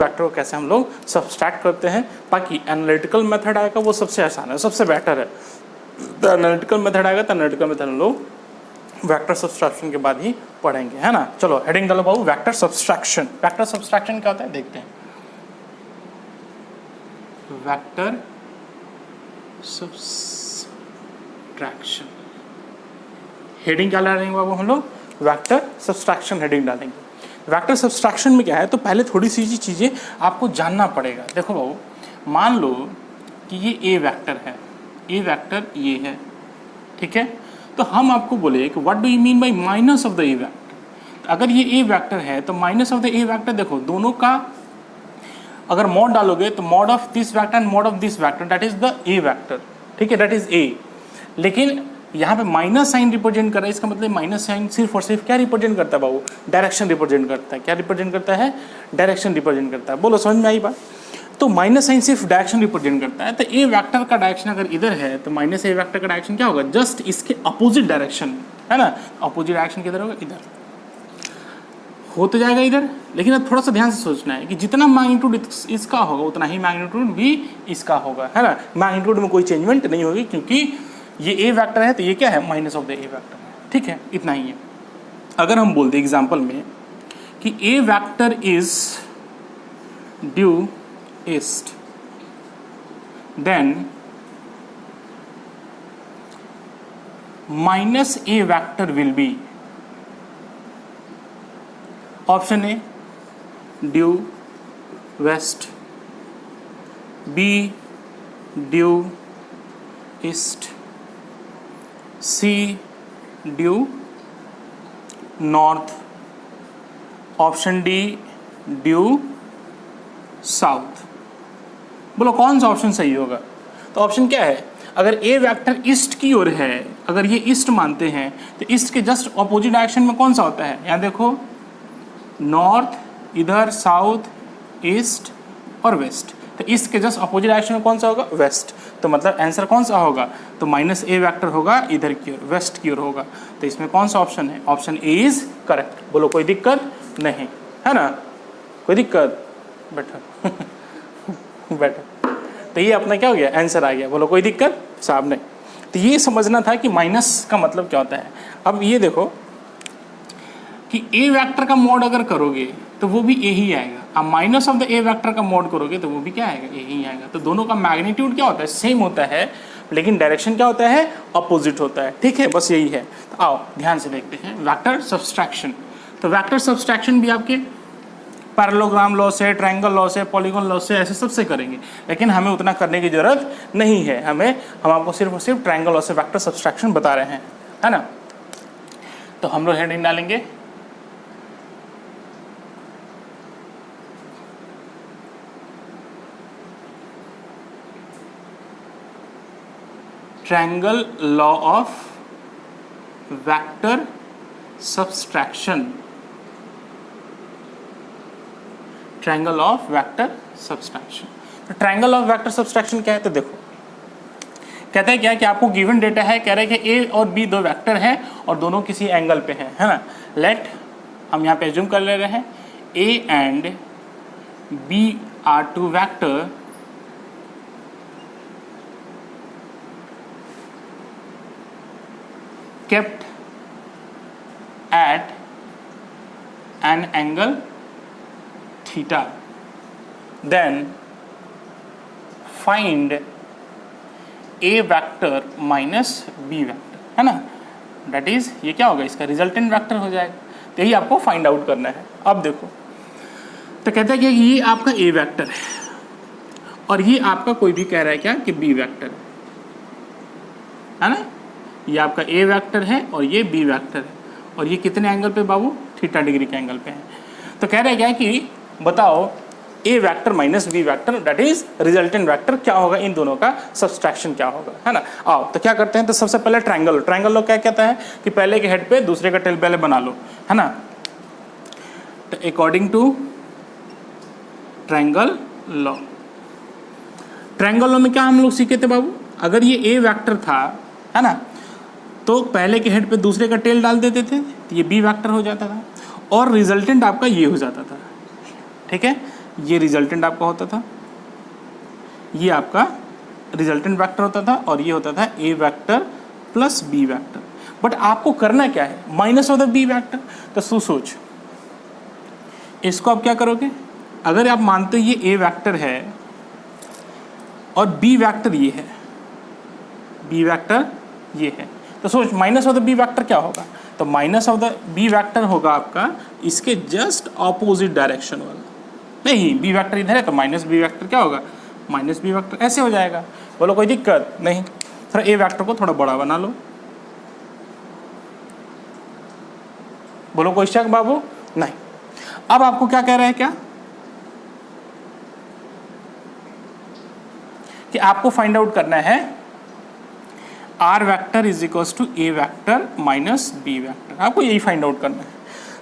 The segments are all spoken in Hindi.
वेक्टर को कैसे हम लोग सब्सट्रैक्ट करते हैं। बाकी एनालिटिकल मेथड आएगा वो सबसे आसान है, सबसे बेटर है। तो एनालिटिकल मेथड आएगा तो एनालिटिकल मेथड हम लोग वेक्टर सब्सट्रैक्शन के बाद ही पढ़ेंगे, है ना। चलो हेडिंग डालो बाबू, वेक्टर सब्सट्रैक्शन। वेक्टर सब्सट्रैक्शन क्या होता है देखते हैं। वेक्टर सब्सट्रैक्शन हेडिंग क्या डालेंगे बाबू हम लोग, वेक्टर सब्सट्रैक्शन हेडिंग डालेंगे। वेक्टर सब्सट्रैक्शन में क्या है, तो पहले थोड़ी सी चीज़ें आपको जानना पड़ेगा। देखो बाबू, मान लो कि ये ए वेक्टर है, ए वेक्टर ये है, ठीक है। तो हम आपको बोले कि what do you mean by minus of the A vector. अगर ये ए वेक्टर है तो minus of the A vector, देखो दोनों का अगर मॉड डालोगे तो mod of this vector and mod of this vector, that is the A vector, ठीक है, दैट इज ए। लेकिन यहाँ पे माइनस साइन रिप्रेजेंट कर रहा है, इसका मतलब माइनस साइन सिर्फ और सिर्फ क्या रिप्रेजेंट करता है बाबू, डायरेक्शन रिप्रेजेंट करता है। क्या रिप्रेजेंट करता है, डायरेक्शन रिप्रेजेंट करता है। बोलो समझ में आई बात। तो माइनस साइन सिर्फ डायरेक्शन रिप्रेजेंट करता है। तो ए वेक्टर का डायरेक्शन अगर इधर है तो माइनस ए वेक्टर का डायरेक्शन क्या होगा, जस्ट इसके अपोजिट डायरेक्शन, है ना। अपोजिट डायरेक्शन किधर होगा, इधर हो तो जाएगा इधर। लेकिन अब थोड़ा सा ध्यान से सोचना है कि जितना मैग्नीट्यूड इसका होगा उतना ही मैग्नीट्यूड भी इसका होगा, है ना। मैग्नीट्यूड में कोई चेंजमेंट नहीं होगी क्योंकि ये ए वेक्टर है तो ये क्या है, minus of the A vector है, ठीक है, इतना ही है। अगर हम बोल दें एग्जाम्पल में कि A vector is due east, then minus A vector will be option A due west, B due east, C due north, option D due south. बोलो कौन सा ऑप्शन सही होगा। तो ऑप्शन क्या है, अगर ए वेक्टर ईस्ट की ओर है, अगर ये ईस्ट मानते हैं तो ईस्ट के जस्ट ऑपोजिट डायरेक्शन में कौन सा होता है, यहाँ देखो नॉर्थ, इधर साउथ, ईस्ट और वेस्ट। तो ईस्ट के जस्ट अपोजिट डायरेक्शन में कौन सा होगा, वेस्ट। तो मतलब आंसर कौन सा होगा, तो माइनस ए वेक्टर होगा इधर की ओर, वेस्ट की ओर होगा। तो इसमें कौन सा ऑप्शन है, ऑप्शन ए इज करेक्ट। बोलो कोई दिक्कत नहीं, है ना, कोई दिक्कत, बैठो बैठो। तो ये अपना क्या हो गया, आंसर आ गया। बोलो कोई दिक्कत साहब नहीं। तो ये समझना था कि माइनस का मतलब क्या होता है। अब ये देखो कि ए वेक्टर का मॉड अगर करोगे तो वो भी ए ही आएगा, अब minus of the A vector का मॉड करोगे तो वो भी क्या आएगा, ए ही आएगा। तो दोनों का मैग्नीट्यूड क्या होता है, सेम होता है, लेकिन डायरेक्शन क्या होता है, अपोजिट होता है, ठीक है, बस यही है। तो आओ ध्यान से देखते हैं वेक्टर सब्सट्रैक्शन। तो वेक्टर सब्सट्रैक्शन भी आपके पैरेललोग्राम लॉ से, ट्रायंगल लॉ से, पॉलीगॉन लॉ से, ऐसे सबसे करेंगे, लेकिन हमें उतना करने की जरूरत नहीं है। हम आपको सिर्फ और सिर्फ ट्रायंगल लॉ से वेक्टर सब्सट्रैक्शन बता रहे हैं, है ना। तो हम लोग हेडिंग डालेंगे triangle law of vector subtraction, triangle of vector subtraction. तो ट्रायंगल ऑफ वेक्टर सब्सट्रैक्शन क्या है, तो देखो कहता है क्या कि आपको गिवन डेटा है, कह रहे हैं कि ए और बी दो वेक्टर हैं और दोनों किसी एंगल पे हैं, है ना। लेट हम यहाँ पे एज्यूम कर ले रहे हैं A and B are two vector kept at an angle theta, then find a vector minus b vector, है ना। that is ये क्या होगा, इसका रिजल्टेंट वेक्टर हो जाएगा। तो यही आपको फाइंड आउट करना है। अब देखो तो कहता है कि ये आपका ए वेक्टर है और ये आपका कोई भी कह रहा है क्या कि बी वेक्टर है ना। ये आपका ए वेक्टर है और ये बी वेक्टर है और ये कितने एंगल पे बाबू, थीटा डिग्री के एंगल पे है। तो कह रहे हैं क्या कि बताओ A vector minus B vector that is resultant vector क्या होगा, इन दोनों का सब्सट्रैक्शन क्या होगा, है ना। आओ तो क्या करते हैं, तो सबसे पहले ट्रायंगल लॉ क्या कहता है कि पहले के हेड पे दूसरे का टेल पहले बना लो, है ना। तो अकॉर्डिंग टू ट्रायंगल लॉ में क्या हम लोग सीखे थे बाबू, अगर ये ए वेक्टर था, है ना, तो पहले के हेड पे दूसरे का टेल डाल देते थे तो ये बी वेक्टर हो जाता था और रिजल्टेंट आपका ये हो जाता था, ठीक है। ये रिजल्टेंट आपका होता था, ये आपका रिजल्टेंट वेक्टर होता था, और ये होता था A vector plus B vector. But आपको करना क्या है, minus of the B vector. तो सोच इसको आप क्या करोगे, अगर आप मानते हो ये ए वेक्टर है और बी वेक्टर ये है, बी वेक्टर ये है, तो सोच minus of the B vector क्या होगा, तो minus of the B vector होगा आपका इसके जस्ट ऑपोजिट डायरेक्शन वाला। नहीं, बी वेक्टर इधर है तो माइनस बी वेक्टर क्या होगा, माइनस बी वेक्टर ऐसे हो जाएगा। बोलो कोई दिक्कत नहीं। थोड़ा ए वेक्टर को थोड़ा बड़ा बना लो। बोलो कोई शक बाबू? नहीं। अब आपको क्या कह रहा है, क्या कि आपको फाइंड आउट करना है R vector is equals to A vector minus B vector. आपको यही फाइंड आउट करना है।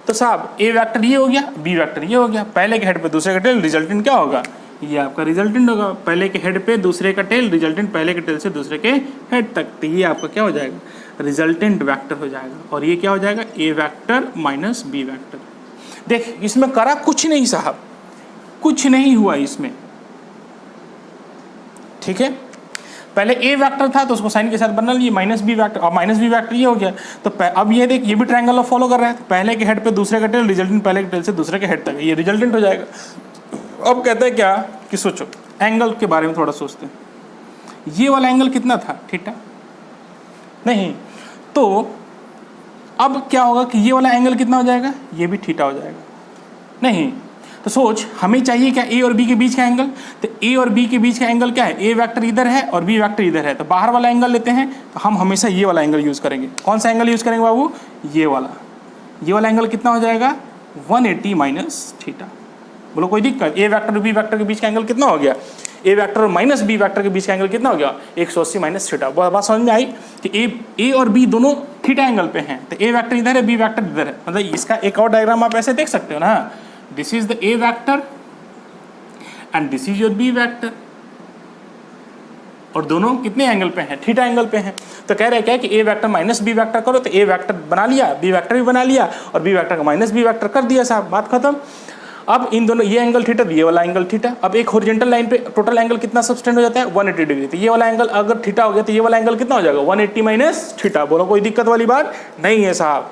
तो साहब ए वेक्टर ये हो गया, बी वेक्टर ये हो गया, पहले के हेड पे दूसरे का टेल, रिजल्टेंट क्या होगा, ये आपका रिजल्टेंट होगा। पहले के हेड पे दूसरे का टेल, रिजल्टेंट पहले के टेल से दूसरे के हेड तक, तो ये आपका क्या हो जाएगा, रिजल्टेंट वेक्टर हो जाएगा। और ये क्या हो जाएगा, ए वेक्टर माइनस बी वेक्टर। देख इसमें करा कुछ नहीं साहब, कुछ नहीं हुआ इसमें, ठीक है। पहले ए वेक्टर था तो उसको साइन के साथ बना लिए, माइनस बी वेक्टर, और माइनस बी वेक्टर ये हो गया। तो अब ये देख, ये भी ट्रायंगल ऑफ फॉलो कर रहा है, पहले के हेड पे दूसरे का टेल, रिजल्टेंट पहले के टेल से दूसरे के हेड तक, ये रिजल्टेंट हो जाएगा। अब कहते हैं क्या कि सोचो एंगल के बारे में थोड़ा सोचते हैं। ये वाला एंगल कितना था, थीटा, नहीं, तो अब क्या होगा कि ये वाला एंगल कितना हो जाएगा, ये भी थीटा हो जाएगा, नहीं। तो सोच हमें चाहिए क्या, ए और बी के बीच का एंगल, तो ए और बी के बीच का एंगल क्या है, ए वेक्टर इधर है और बी वेक्टर इधर है, तो बाहर वाला एंगल लेते हैं। तो हम हमेशा ये वाला एंगल यूज करेंगे। कौन सा एंगल यूज करेंगे बाबू, ये वाला एंगल कितना हो जाएगा, 180 माइनस थीटा। बोलो कोई दिक्कत, ए वेक्टर और बी वेक्टर के बीच का एंगल कितना हो गया, ए वेक्टर और माइनस बी वेक्टर के बीच का एंगल कितना हो गया, 180 माइनस थीटा। बात समझ में आई कि ए और बी दोनों थीटा एंगल पे हैं, तो ए वेक्टर इधर है, बी वेक्टर इधर है। मतलब इसका एक और डायग्राम आप ऐसे देख सकते हो ना, this is the A vector and this is your B vector, और दोनों कितने एंगल पे हैं, थीटा एंगल पे हैं। तो कह रहे क्या कि A vector minus B vector करो, तो ए वेक्टर बना लिया, बी वेक्टर भी बना लिया, और बी वेक्टर का माइनस बी वेक्टर कर दिया साहब, बात खत्म। अब इन दोनों, ये एंगल थीटा, ये वाला एंगल थीटा। अब एक हॉरिजॉन्टल लाइन पे टोटल एंगल कितना सब्सटेंड हो जाता है, 180 डिग्री। तो ये वाला एंगल अगर थीटा हो गया तो ये वाला एंगल कितना हो जाएगा, 180 माइनस थीटा। बोलो कोई दिक्कत वाली बात नहीं है साहब,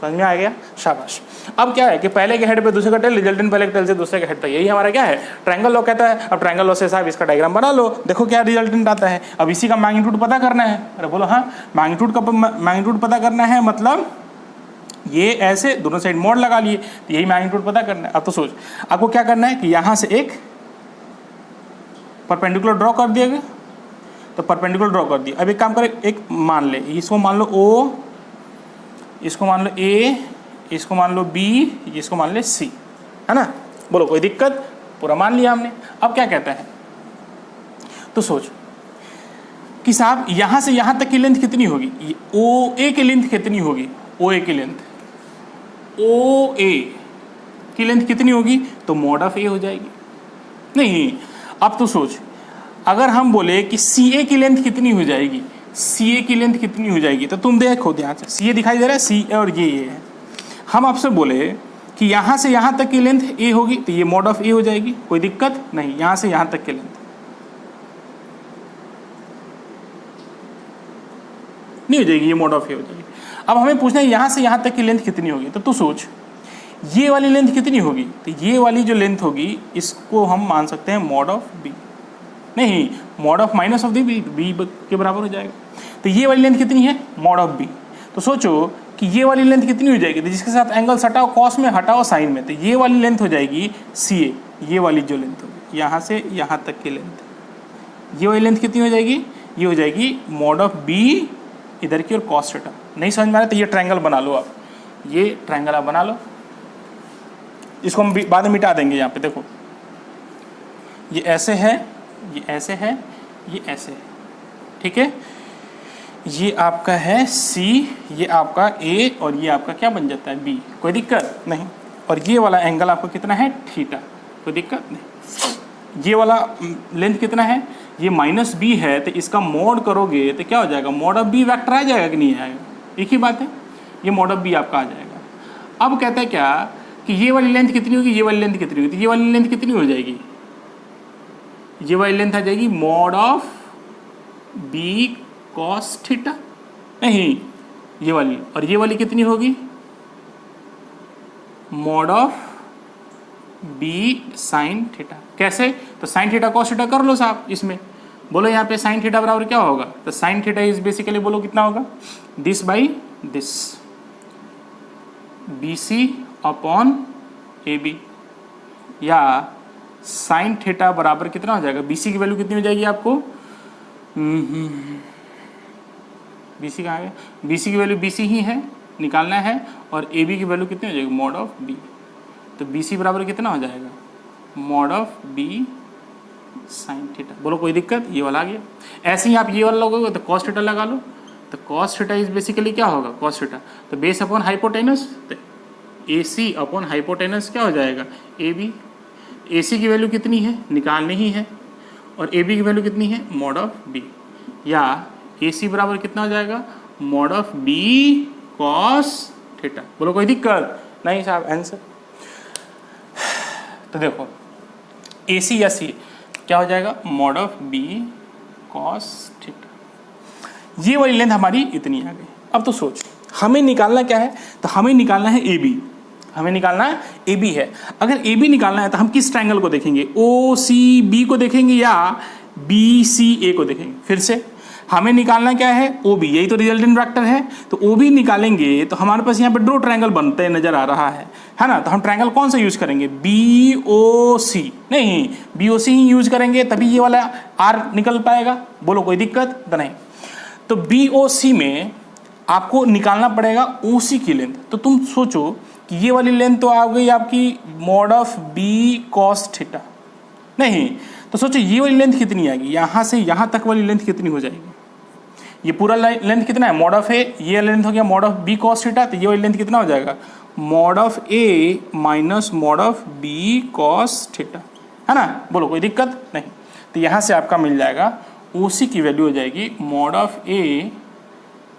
समझ में आ गया, शाबाश। अब क्या है कि पहले के हेड पे दूसरे का टेल, रिजल्टेंट पहले के टेल से दूसरे के हेड तक, यही हमारा क्या है, ट्रायंगल लॉ कहता है। अब ट्रायंगल लॉ से साहब इसका डायग्राम बना लो, देखो क्या रिजल्टेंट आता है। अब इसी का मैग्नीट्यूड पता करना है। अरे बोलो हाँ, मैग्नीट्यूड पता करना है, मतलब ये ऐसे दोनों साइड मोड़ लगा लिए, तो यही मैग्नीट्यूड पता करना है। अब तो सोच आपको क्या करना है कि यहाँ से एक परपेंडिकुलर ड्रॉ कर दिया गया, तो परपेंडिकुलर ड्रॉ कर दिया। अब एक काम करें, एक मान ले, इसको मान लो O, इसको मान लो A, इसको मान लो B, इसको मान ले C, है ना। बोलो कोई दिक्कत, पूरा मान लिया हमने। अब क्या कहता है, तो सोच कि साहब यहाँ से यहाँ तक की लेंथ कितनी होगी, OA की लेंथ कितनी होगी, OA की लेंथ, OA की लेंथ कितनी होगी, तो मॉड ऑफ A हो जाएगी। नहीं, अब तो सोच अगर हम बोले कि CA की लेंथ कितनी हो जाएगी, CA की लेंथ कितनी हो जाएगी, तो तुम देखो ध्यान से, CA दिखाई दे रहा है, CA और ये है। हम आपसे बोले कि यहाँ से यहाँ तक की लेंथ A होगी, तो ये मॉड ऑफ A हो जाएगी, कोई दिक्कत नहीं। यहाँ से यहाँ तक की लेंथ नहीं हो जाएगी, ये मॉड ऑफ A हो जाएगी। अब हमें पूछना है यहाँ से यहाँ तक की लेंथ कितनी होगी, तो तू सोच ये वाली लेंथ कितनी होगी, तो ये वाली जो लेंथ होगी इसको हम मान सकते हैं मॉड ऑफ B, नहीं mod of minus of B के बराबर हो जाएगा। तो ये वाली लेंथ कितनी है, मॉड ऑफ B। तो सोचो कि ये वाली लेंथ कितनी हो जाएगी, तो जिसके साथ एंगल हटाओ, कॉस में हटाओ साइन में, तो ये वाली लेंथ हो जाएगी CA। ये वाली जो लेंथ होगी यहाँ से यहाँ तक की लेंथ, ये वाली लेंथ कितनी हो जाएगी, ये हो जाएगी मॉड ऑफ B इधर की और कॉस थीटा। नहीं समझ में आ रहा तो ये ट्रायंगल बना लो आप, ये ट्रायंगल आप बना लो, इसको हम बाद में मिटा देंगे। यहाँ पे देखो ये ऐसे है, ये ऐसे है, ये ऐसे है, ठीक है। ये आपका है C, ये आपका A, और ये आपका क्या बन जाता है B, कोई दिक्कत नहीं। और ये वाला एंगल आपको कितना है, थीटा, कोई दिक्कत नहीं। ये वाला लेंथ कितना है, ये माइनस B है, तो इसका मॉड करोगे तो क्या हो जाएगा, मॉड ऑफ B वेक्टर आ जाएगा कि नहीं आएगा, एक ही बात है, ये मॉड ऑफ B आपका आ जाएगा। अब कहता है क्या कि ये वाली लेंथ कितनी होगी, ये वाली लेंथ कितनी होगी, तो ये वाली लेंथ कितनी हो जाएगी, ये वाली लेंथ आ जाएगी mod of B cos theta, नहीं ये वाली, और ये वाली कितनी होगी, mod of B sine theta. कैसे, तो साइन थीटा कॉस थीटा कर लो साहब इसमें, बोलो यहाँ पे साइन थीटा बराबर क्या होगा, तो साइन थीटा इज बेसिकली बोलो कितना होगा, this by this, B C upon A B, या साइन थीटा बराबर कितना हो जाएगा, बी सी की वैल्यू कितनी हो जाएगी आपको, बी सी कहाँ है, बी सी की वैल्यू बी सी ही है, निकालना है, और ए बी की वैल्यू कितनी हो जाएगी, मॉड ऑफ बी, तो बी सी बराबर कितना हो जाएगा, mod of B sine theta. बोलो कोई दिक्कत, ये वाला आ गया। ऐसे ही आप ये वाला लोगोगे तो कॉस थीटा लगा लो, तो कॉस थीटा इज बेसिकली क्या होगा, कॉस थीटा, तो बेस अपॉन हाइपोटेनस, तो ए सी अपॉन हाइपोटेनस क्या हो जाएगा, ए बी, ए सी की वैल्यू कितनी है, निकालनी ही है, और ए बी की वैल्यू कितनी है, मॉड ऑफ बी, या ए सी बराबर कितना हो जाएगा, mod of B cos theta. बोलो कोई दिक्कत नहीं साहब, आंसर। तो देखो ए सी या सी क्या हो जाएगा, mod of B cos theta. ये वाली लेंथ हमारी इतनी आ गई। अब तो सोच हमें निकालना क्या है, तो हमें निकालना है ए बी, हमें निकालना है ए बी है। अगर ए बी निकालना है तो हम किस ट्रायंगल को देखेंगे, ओ सी बी को देखेंगे या बी सी ए को देखेंगे। फिर से हमें निकालना क्या है, ओ बी, यही तो रिजल्टेंट वेक्टर है, तो ओ बी निकालेंगे तो हमारे पास यहाँ पे दो ट्रायंगल बनते नजर आ रहा है ना। तो हम ट्रायंगल कौन सा यूज करेंगे, बी ओ सी, नहीं बी ओ सी ही यूज करेंगे, तभी ये वाला आर निकल पाएगा। बोलो कोई दिक्कत तो नहीं। तो बी ओ सी में आपको निकालना पड़ेगा ओ सी की लेंथ। तो तुम सोचो कि ये वाली लेंथ तो आ गई आपकी mod of B cos theta, नहीं तो सोचो ये वाली लेंथ कितनी आएगी, यहाँ से यहाँ तक वाली लेंथ कितनी हो जाएगी, ये पूरा लेंथ कितना है, मॉड ऑफ ए, ये लेंथ हो गया mod of B cos theta, तो ये वाली लेंथ कितना हो जाएगा, mod of A minus mod of B cos theta, है ना। बोलो कोई दिक्कत नहीं। तो यहाँ से आपका मिल जाएगा ओ सी की वैल्यू हो जाएगी mod of A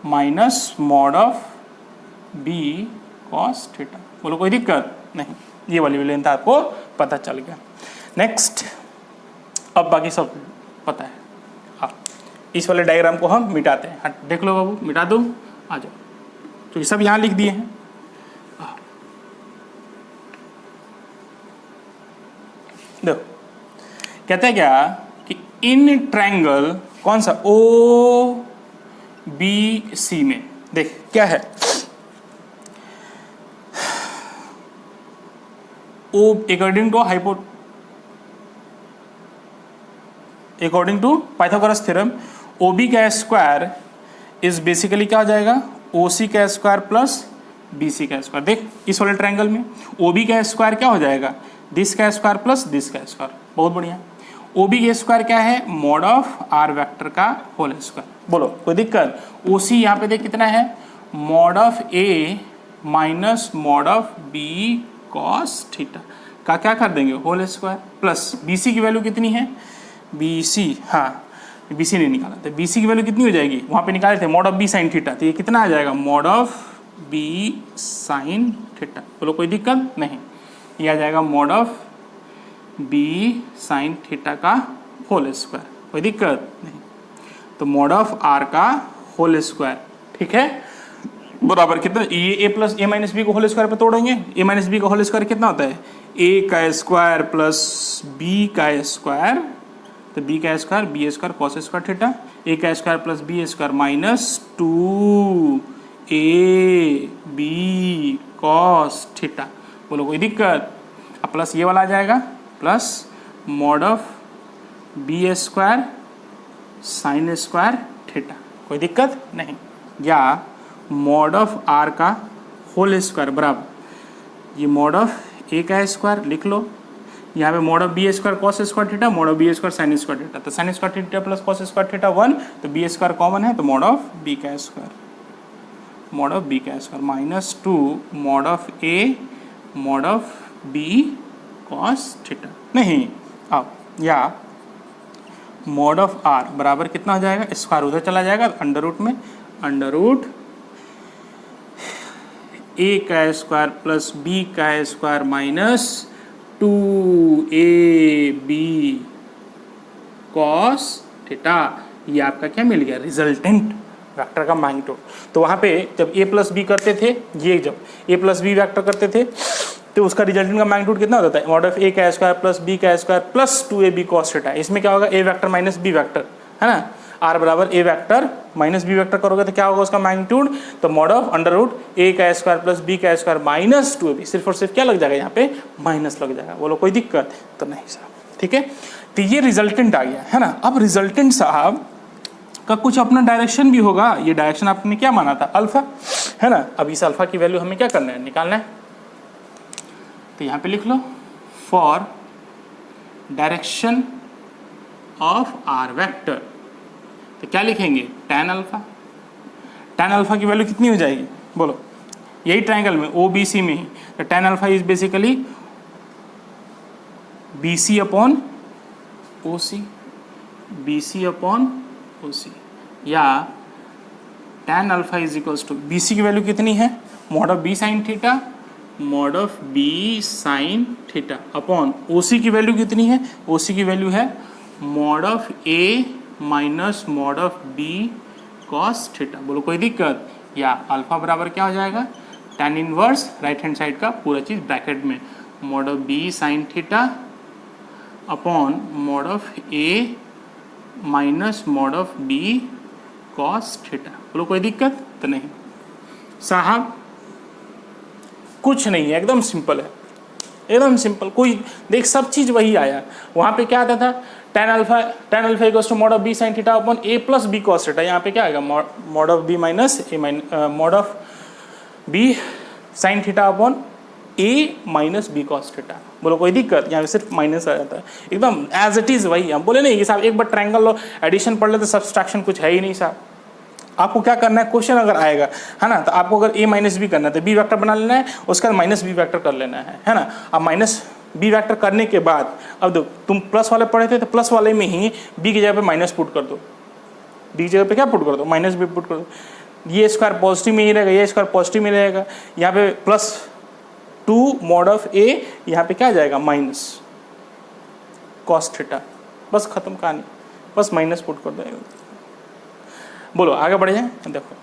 minus mod of B cos theta. बोलो कोई दिक्कत नहीं, ये वाली लेंथ आपको पता चल गया। नेक्स्ट, अब बाकी सब पता है। इस वाले डायग्राम को हम मिटाते हैं। हाँ देख लो बाबू, मिटा दो, आ जाओ, तो सब यहाँ लिख दिए हैं। देखो कहते हैं क्या कि इन ट्रायंगल कौन सा, ओ बी सी में, देख क्या है, O according to Pythagoras theorem O B का स्क्वायर इज बेसिकली क्या हो जाएगा, ओ सी का स्क्वायर प्लस बी सी का स्क्वायर। देख इस वाले ट्रायंगल में ओ बी का स्क्वायर क्या हो जाएगा, दिस का स्क्वायर प्लस दिस का स्क्वायर। बहुत बढ़िया। ओ बी का स्क्वायर क्या है, मॉड ऑफ आर वेक्टर का होल स्क्वायर। बोलो कोई दिक्कत। ओ सी यहाँ पे देख कितना है, mod of A minus mod of B cos theta का क्या कर देंगे, whole square, plus B C की वैल्यू कितनी है, बी सी, हाँ बी सी नहीं निकाला, तो बी सी की वैल्यू कितनी हो जाएगी, वहाँ पे निकाले थे mod of B sine theta, तो ये कितना आ जाएगा, mod of B sine theta. बोलो कोई दिक्कत नहीं, ये आ जाएगा mod of B sine theta का होल स्क्वायर। कोई दिक्कत नहीं। तो मॉड ऑफ आर का होल स्क्वायर, ठीक है, बराबर कितना, ये A plus A minus B को होल स्क्वायर पे तोड़ेंगे। ए माइनस बी का होल स्क्वायर कितना होता है, ए का स्क्वायर प्लस बी का स्क्वायर, तो बी का square B square cos square theta, A का square plus B square minus 2 A B cos theta. बोलो कोई दिक्कत। अब प्लस ये वाला आ जाएगा, plus mod of B square sine square theta. कोई दिक्कत नहीं। या मॉड ऑफ आर का होल स्क्वायर बराबर ये मॉड ऑफ ए का स्क्वायर लिख लो, यहाँ पे mod of B square cos square theta, mod of B square sine square theta, तो sine square theta plus cos square theta 1, तो बी स्क्वायर कॉमन है, तो मॉड ऑफ बी का स्क्वायर, मॉड ऑफ बी का square minus 2 mod of A mod of B cos theta. नहीं अब या मॉड ऑफ आर बराबर कितना हो जाएगा, स्क्वायर उधर चला जाएगा अंडर रूट में, अंडर रूट ए का स्क्वायर प्लस बी का square minus 2ab cos theta, ये आपका क्या मिल गया, रिजल्टेंट वेक्टर का मैग्नीट्यूड। तो वहाँ पे जब a प्लस बी करते थे, ये जब a प्लस बी वेक्टर करते थे तो उसका रिजल्टेंट का मैग्नीट्यूड कितना होता है, मॉड ऑफ a का स्क्वायर प्लस b का square plus 2ab cos theta. इसमें क्या होगा, a vector minus b vector, है ना, r बराबर a vector minus b vector करोगे तो क्या होगा उसका मैग्नीट्यूड, तो mod of under root a का स्क्वायर प्लस b का स्क्वायर माइनस 2ab, सिर्फ और सिर्फ क्या लग जाएगा यहाँ पे, माइनस लग जाएगा। बोलो कोई दिक्कत तो नहीं साहब, ठीक है। तो ये रिजल्टेंट आ गया, है ना। अब रिजल्टेंट साहब का कुछ अपना डायरेक्शन भी होगा, ये डायरेक्शन आपने क्या माना था, अल्फा, है ना। अब इस अल्फा की वैल्यू हमें क्या करना है, निकालना है। तो यहाँ पे लिख लो for direction of R vector, तो क्या लिखेंगे, tan अल्फा। tan अल्फा की वैल्यू कितनी हो जाएगी, बोलो, यही ट्रायंगल में ओ बी सी में ही, तो tan alpha is basically B C upon O C, B C upon O C, या tan alpha is equals to, B C की वैल्यू कितनी है, mod of B sine theta, mod of B sine theta upon O C की वैल्यू कितनी है, ओ सी की वैल्यू है mod of A minus mod of B cos theta. बोलो कोई दिक्कत, या अल्फा बराबर क्या हो जाएगा, tan inverse right hand side का पूरा चीज ब्रैकेट में, mod of B sine theta upon mod of A minus mod of B cos theta. बोलो कोई दिक्कत तो नहीं साहब, कुछ नहीं है, एकदम सिंपल है, एकदम सिंपल। कोई देख, सब चीज वही आया, वहां पे क्या आता था, tan alpha equals to mod of B sine theta upon A plus B cos theta. यहाँ पे क्या आएगा, mod of B minus A mod of B sine theta upon A minus B cos theta. बोलो कोई दिक्कत, यहाँ पे सिर्फ माइनस आ जाता है, एकदम एज इट इज वही। हम बोले नहीं कि साहब एक बार ट्रायंगल लो, एडिशन पढ़ ले तो सब्सट्रैक्शन कुछ है ही नहीं साहब। आपको क्या करना है, क्वेश्चन अगर आएगा, है ना, तो आपको अगर a माइनस बी करना है तो b वेक्टर बना लेना है, उसके बाद माइनस बी वेक्टर कर लेना है ना। अब माइनस बी वेक्टर करने के बाद, अब दो तुम प्लस वाले पढ़े थे तो प्लस वाले में ही b की जगह पे माइनस पुट कर दो, b की जगह पे क्या पुट कर दो, माइनस बी पुट कर दो। ये स्क्वायर पॉजिटिव में ही रहेगा, ये स्क्वायर पॉजिटिव में रहेगा, यहाँ पे प्लस 2 मॉड ऑफ a, यहाँ पे क्या आ जाएगा, माइनस कॉस थीटा। बस खत्म कहानी, बस माइनस पुट कर देगा। बोलो आगे बढ़ जाए, देखो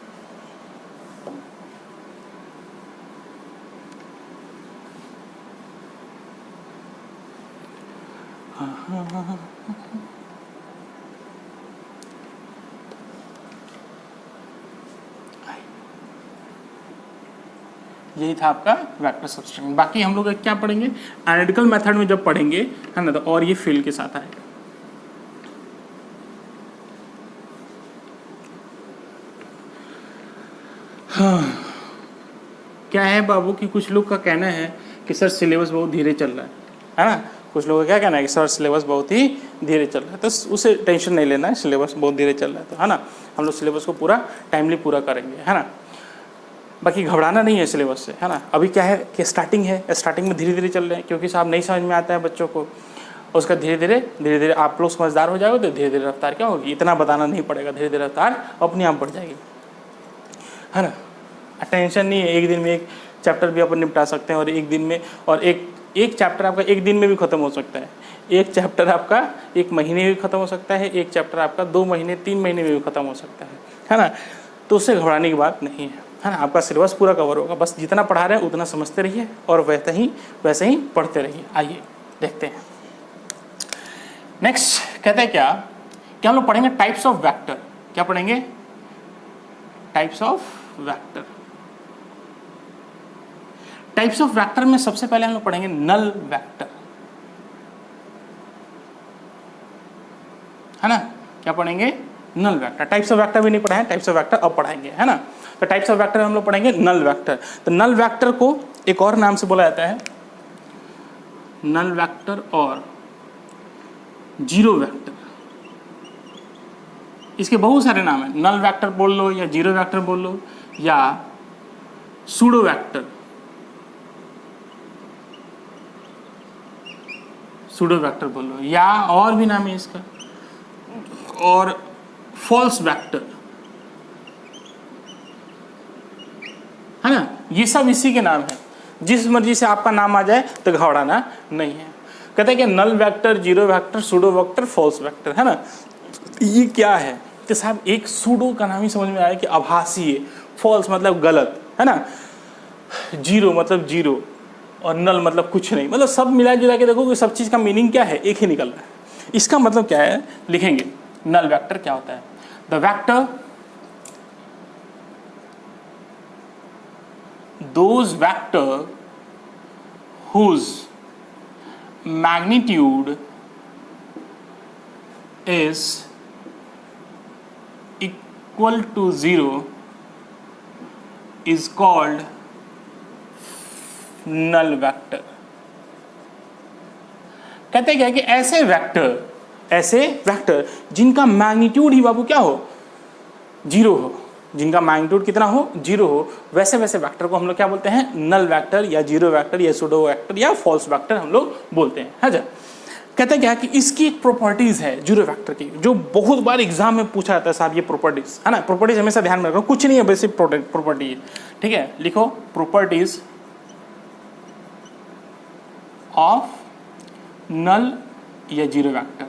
यही था आपका वेक्टर सब्सट्रैक्शन। बाकी हम लोग क्या पढ़ेंगे, एनालिटिकल मेथड में जब पढ़ेंगे, है ना, तो और ये फील्ड के साथ आएगा। हाँ। क्या है बाबू कि कुछ लोग का कहना है कि सर सिलेबस बहुत धीरे चल रहा है ना। कुछ लोगों का क्या कहना है कि सर सिलेबस बहुत ही धीरे चल रहा है, तो उसे टेंशन नहीं लेना है, सिलेबस बहुत धीरे चल रहा है तो, है ना, हम लोग सिलेबस को पूरा टाइमली पूरा करेंगे, है ना। बाकी घबराना नहीं है सिलेबस से, है ना। अभी क्या है कि स्टार्टिंग है, स्टार्टिंग में धीरे धीरे चल रहे हैं, क्योंकि साहब नहीं समझ में आता है बच्चों को, उसका धीरे धीरे आप लोग समझदार हो जाओगे तो धीरे धीरे रफ्तार क्या होगी, इतना बताना नहीं पड़ेगा, धीरे धीरे रफ्तार अपने आप बढ़ जाएगी, है ना। टेंशन नहीं है, एक दिन में एक चैप्टर भी अपन निपटा सकते हैं, और एक दिन में, और एक चैप्टर आपका एक दिन में भी खत्म हो सकता है, एक चैप्टर आपका एक महीने में भी खत्म हो सकता है, एक चैप्टर आपका 2 महीने 3 महीने में भी खत्म हो सकता है ना। तो उससे घबराने की बात नहीं है ना। आपका सिलेबस पूरा कवर होगा, बस जितना पढ़ा रहे हैं उतना समझते रहिए और वैसे ही पढ़ते रहिए। आइए देखते हैं नेक्स्ट, कहते हैं क्या कि हम लोग पढ़ेंगे टाइप्स ऑफ वेक्टर। क्या पढ़ेंगे, types of vector. Types of vector में सबसे पहले हम लोग पढ़ेंगे नल वेक्टर, है ना। क्या पढ़ेंगे, null vector. Types of vector भी नहीं पढ़ाए, टाइप्स ऑफ वेक्टर अब पढ़ाएंगे, है ना। तो टाइप्स ऑफ वेक्टर हम लोग पढ़ेंगे नल वेक्टर। तो नल वेक्टर को एक और नाम से बोला जाता है नल वेक्टर और जीरो वेक्टर। इसके बहुत सारे नाम हैं, नल वेक्टर बोल लो या जीरो वेक्टर बोल लो या सूडो वेक्टर, सूडो वेक्टर बोल लो, या और भी नाम है इसका, और फॉल्स वेक्टर, है ना, ये सब इसी के नाम है। जिस मर्जी से आपका नाम आ जाए तो घबराना नहीं है। कहते हैं कि null vector, zero vector, pseudo vector, false vector, है ना। ये क्या है कि साहब एक सूडो का नाम ही समझ में आया कि आभासी है, फॉल्स मतलब गलत, है ना, जीरो मतलब जीरो, और नल मतलब कुछ नहीं, मतलब सब मिला जुला के देखो कि सब चीज़ का मीनिंग क्या है, एक ही निकल रहा है। इसका मतलब क्या है लिखेंगे, नल वेक्टर क्या होता है, the vector those vector whose magnitude is equal to 0 is called null vector। कहते क्या है कि ऐसे वेक्टर जिनका मैग्नीट्यूड ही बाबू क्या हो, जीरो हो, जिनका मैग्नीट्यूड कितना हो, जीरो हो, वैसे वेक्टर को हम लोग क्या बोलते हैं, नल वेक्टर या जीरो वेक्टर या सूडो वेक्टर या फॉल्स वेक्टर हम लोग बोलते हैं। है जा, कहते हैं क्या कि इसकी एक प्रॉपर्टीज है जीरो वेक्टर की, जो बहुत बार एग्जाम में पूछा जाता है साहब, ये प्रॉपर्टीज है ना, प्रॉपर्टीज हमेशा ध्यान में रखो, कुछ नहीं है बेसिक प्रॉपर्टी है, ठीक है, लिखो प्रॉपर्टीज ऑफ नल या जीरो वेक्टर।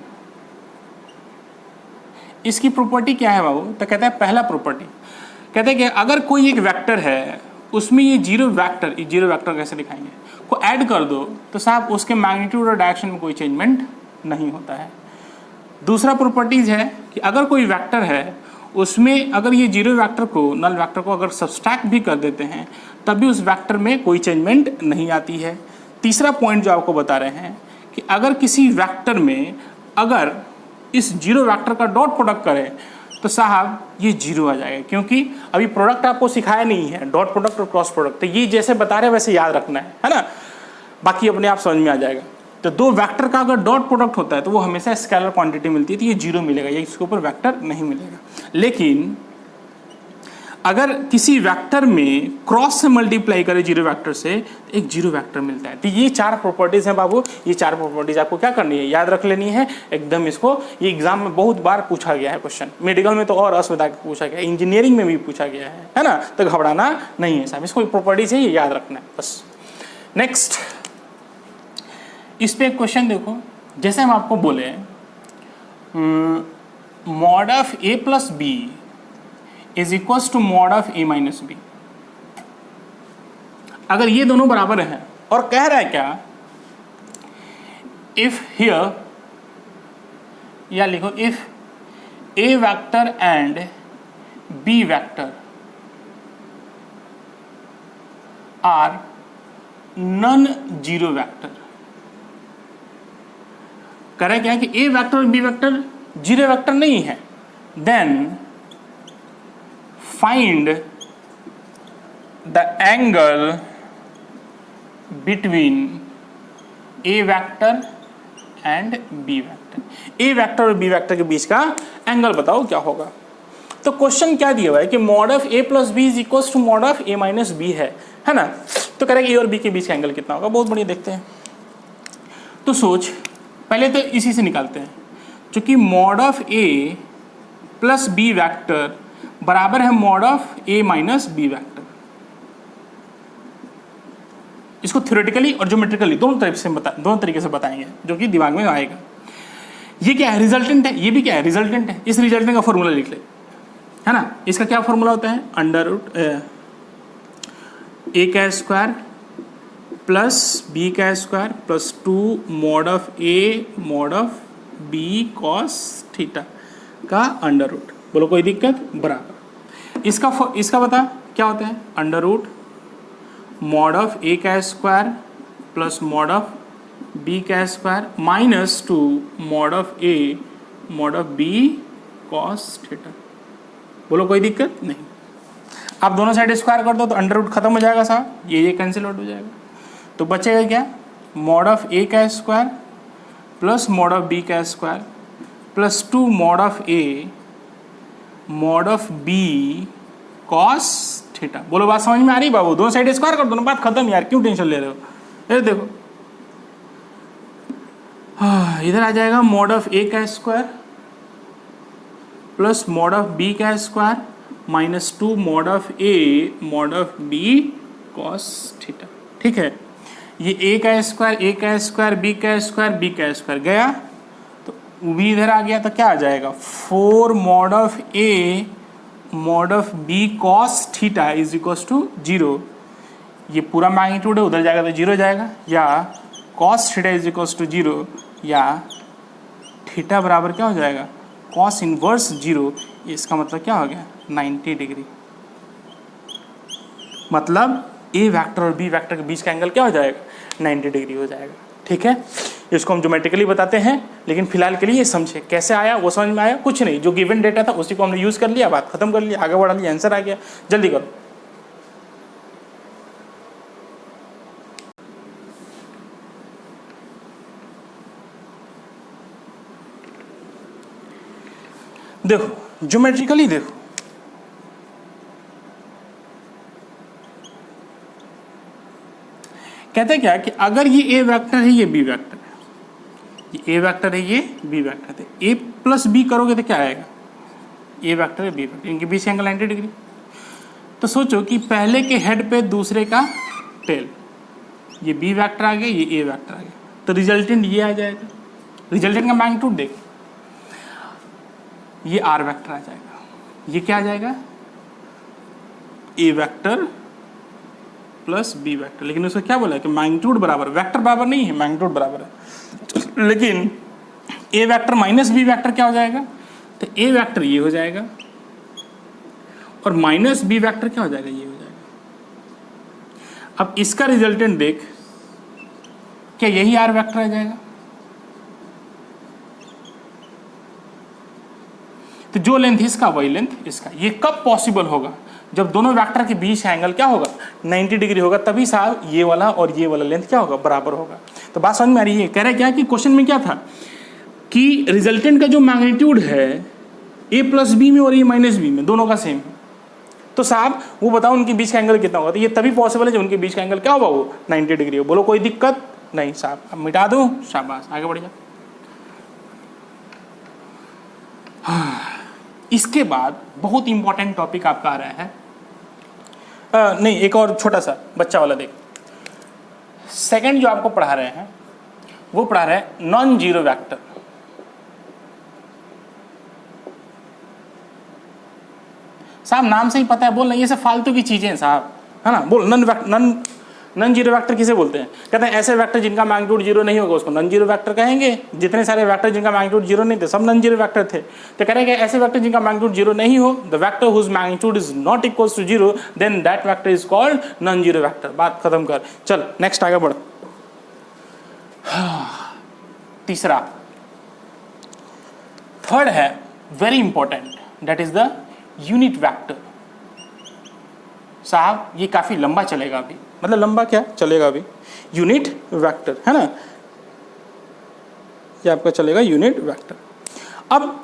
इसकी प्रॉपर्टी क्या है बाबू, तो कहता है पहला प्रॉपर्टी, कहते हैं कि अगर कोई एक वेक्टर है उसमें ये जीरो वेक्टर कैसे दिखाएंगे, को ऐड कर दो तो साहब उसके मैग्नीट्यूड और डायरेक्शन में कोई चेंजमेंट नहीं होता है। दूसरा प्रॉपर्टीज है कि अगर कोई वेक्टर है उसमें अगर ये जीरो वेक्टर को, नल वेक्टर को अगर सब्सट्रैक्ट भी कर देते हैं तब भी उस वेक्टर में कोई चेंजमेंट नहीं आती है। तीसरा पॉइंट जो आपको बता रहे हैं कि अगर किसी वेक्टर में अगर इस जीरो वेक्टर का डॉट प्रोडक्ट करें तो साहब ये जीरो आ जाएगा, क्योंकि अभी प्रोडक्ट आपको सिखाया नहीं है, डॉट प्रोडक्ट और क्रॉस प्रोडक्ट, तो ये जैसे बता रहे हैं वैसे याद रखना है ना, बाकी अपने आप समझ में आ जाएगा। तो दो वेक्टर का अगर डॉट प्रोडक्ट होता है तो वो हमेशा स्केलर क्वांटिटी मिलती है, तो ये जीरो मिलेगा, ये इसके ऊपर वेक्टर नहीं मिलेगा। लेकिन अगर किसी वेक्टर में क्रॉस से मल्टीप्लाई करें जीरो वेक्टर से तो एक जीरो वेक्टर मिलता है। तो ये चार प्रॉपर्टीज हैं बाबू, ये चार प्रॉपर्टीज आपको क्या करनी है, याद रख लेनी है एकदम। इसको ये एग्जाम में बहुत बार पूछा गया है क्वेश्चन, मेडिकल में तो और असुविधा पूछा गया है, इंजीनियरिंग में भी पूछा गया है ना, तो घबराना नहीं है साहब, इसको प्रॉपर्टीज है ये याद रखना है बस। नेक्स्ट इस पे एक क्वेश्चन देखो, जैसे हम आपको बोले mod of A plus B is equal to mod of A minus B. अगर ये दोनों बराबर हैं और कह रहा है क्या, इफ हियर, या लिखो if A vector and B vector are non zero vector. कह रहा है क्या कि ए वेक्टर और बी वेक्टर जीरो वेक्टर नहीं है, then find the angle between a vector and b vector। a vector और b वेक्टर के बीच का एंगल बताओ क्या होगा। तो क्वेश्चन क्या दिया हुआ है कि mod of a plus B is equal to mod of a minus B है ना, तो कह रहा है a और b के बीच का एंगल कितना होगा। बहुत बढ़िया, देखते हैं। तो सोच, पहले तो इसी से निकालते हैं, चूंकि mod of a plus B vector बराबर है mod of A minus B vector. इसको थ्योरेटिकली और ज्योमेट्रिकली दोनों तरीके से बताएंगे जो कि दिमाग में आएगा। ये क्या है, रिजल्टेंट है, ये भी क्या है, रिजल्टेंट है। इस रिजल्टेंट का फॉर्मूला लिख ले, है ना। इसका क्या फॉर्मूला होता है, अंडर रूट ए का स्क्वायर प्लस बी का square plus 2 mod of A mod of B cos theta का अंडर रूट। बोलो कोई दिक्कत, बराबर। इसका बता क्या होता है, under root mod of A का square plus mod of B का square minus 2 mod of A mod of B cos theta. बोलो कोई दिक्कत नहीं। आप दोनों साइड स्क्वायर कर दो तो अंडर रूट खत्म हो जाएगा साहब, ये कैंसिल आउट हो जाएगा, तो बचेगा क्या, मॉड ऑफ ए का square plus mod of B का square plus 2 mod of A mod of B cos theta. बोलो बात समझ में आ रही बाबू, दोनों साइड स्क्वायर कर दो ना, बात खत्म यार, क्यों टेंशन ले रहे हो। ये देखो इधर आ जाएगा मॉड ऑफ ए का square plus mod of B का square -2 mod of A mod of B cos theta. ठीक है, ये ए का स्क्वायर बी का स्क्वायर गया तो वो भी इधर आ गया, तो क्या आ जाएगा 4 mod of A mod of B cos theta is equals to 0। ये पूरा मैग्नीट्यूड है, उधर जाएगा तो 0 जाएगा, या cos theta is equals to 0, या थीटा बराबर क्या हो जाएगा कॉस इनवर्स 0। इसका मतलब क्या हो गया 90 डिग्री। मतलब ए वेक्टर और बी वेक्टर के बीच का एंगल क्या हो जाएगा 90 डिग्री हो जाएगा। ठीक है, इसको हम ज्योमेट्रिकली बताते हैं, लेकिन फिलहाल के लिए ये समझे कैसे आया, वो समझ में आया कुछ नहीं, जो गिवन डेटा था उसी को हमने यूज़ कर लिया, बात खत्म कर लिया, आगे बढ़ा लिया, आंसर आ गया। जल्दी करो। देखो ज्योमेट्रिकली देखो, कहते क्या कि अगर ये ए वेक्टर है ये बी वेक्टर है, ये ए वेक्टर है ये बी वेक्टर है, ए प्लस बी करोगे तो क्या आएगा ए वेक्टर है बी वेक्टर, इनके बीच एंगल 90 डिग्री। तो सोचो कि पहले के हेड पे दूसरे का टेल, ये बी वेक्टर आ गया ये ए वेक्टर आ गया, तो रिजल्टेंट ये आ जाएगा। रिजल्टेंट का मैग्नीट्यूड देख, ये आर वेक्टर आ जाएगा, ये क्या आ जाएगा ए वेक्टर प्लस बी वेक्टर। लेकिन उसको क्या बोला है कि मैग्नीट्यूड बराबर, वेक्टर बराबर नहीं है, मैग्नीट्यूड बराबर है। लेकिन ए वेक्टर माइनस बी वेक्टर क्या हो जाएगा, तो ए वेक्टर ये हो जाएगा और माइनस बी वेक्टर क्या हो जाएगा ये हो जाएगा। अब इसका रिजल्टेंट देख, क्या यही आर वेक्टर आ जाएगा। तो जो लेंथ इसका वही लेंथ इसका। ये कब पॉसिबल होगा, जब दोनों वेक्टर के बीच एंगल क्या होगा 90 डिग्री होगा, तभी साहब ये वाला और ये वाला लेंथ क्या होगा बराबर होगा। तो बात समझ में आ रही है। कह रहे क्या कि क्वेश्चन में क्या था कि रिजल्टेंट का जो मैग्नीट्यूड है ए प्लस बी में और ए माइनस बी में दोनों का सेम है, तो साहब वो बताओ उनके बीच का एंगल कितना होगा। तो ये तभी पॉसिबल है जब उनके बीच का एंगल क्या होगा वो 90 डिग्री हो। बोलो कोई दिक्कत नहीं साहब, अब मिटा दो, शाबाश आगे बढ़ जाओ। इसके बाद बहुत इंपॉर्टेंट टॉपिक आपका आ रहा है, नहीं एक और छोटा सा बच्चा वाला देख। सेकंड जो आपको पढ़ा रहे हैं वो पढ़ा रहे हैं नॉन जीरो वेक्टर। साहब नाम से ही पता है, बोल रहे ये सब फालतू की चीजें हैं साहब, है ना। बोल नॉन जीरो वेक्टर किसे बोलते हैं, कहते हैं ऐसे वेक्टर जिनका मैग्नीट्यूड जीरो नहीं होगा उसको नॉन जीरो वेक्टर कहेंगे। जितने सारे वेक्टर जिनका मैग्नीट्यूड जीरो नहीं थे सब नॉन जीरो वेक्टर थे। तो कह रहे हैं ऐसे वेक्टर जिनका मैग्नीट्यूड जीरो नहीं हो, the vector whose magnitude is not equals to zero, then that vector is called non zero vector. बात खत्म कर, चल नेक्स्ट आगे बढ़। तीसरा, थर्ड है very important, that is the unit vector. साहब ये काफी लंबा चलेगा अभी, मतलब लंबा क्या चलेगा अभी, यूनिट वेक्टर है ना, ये आपका चलेगा यूनिट वेक्टर। अब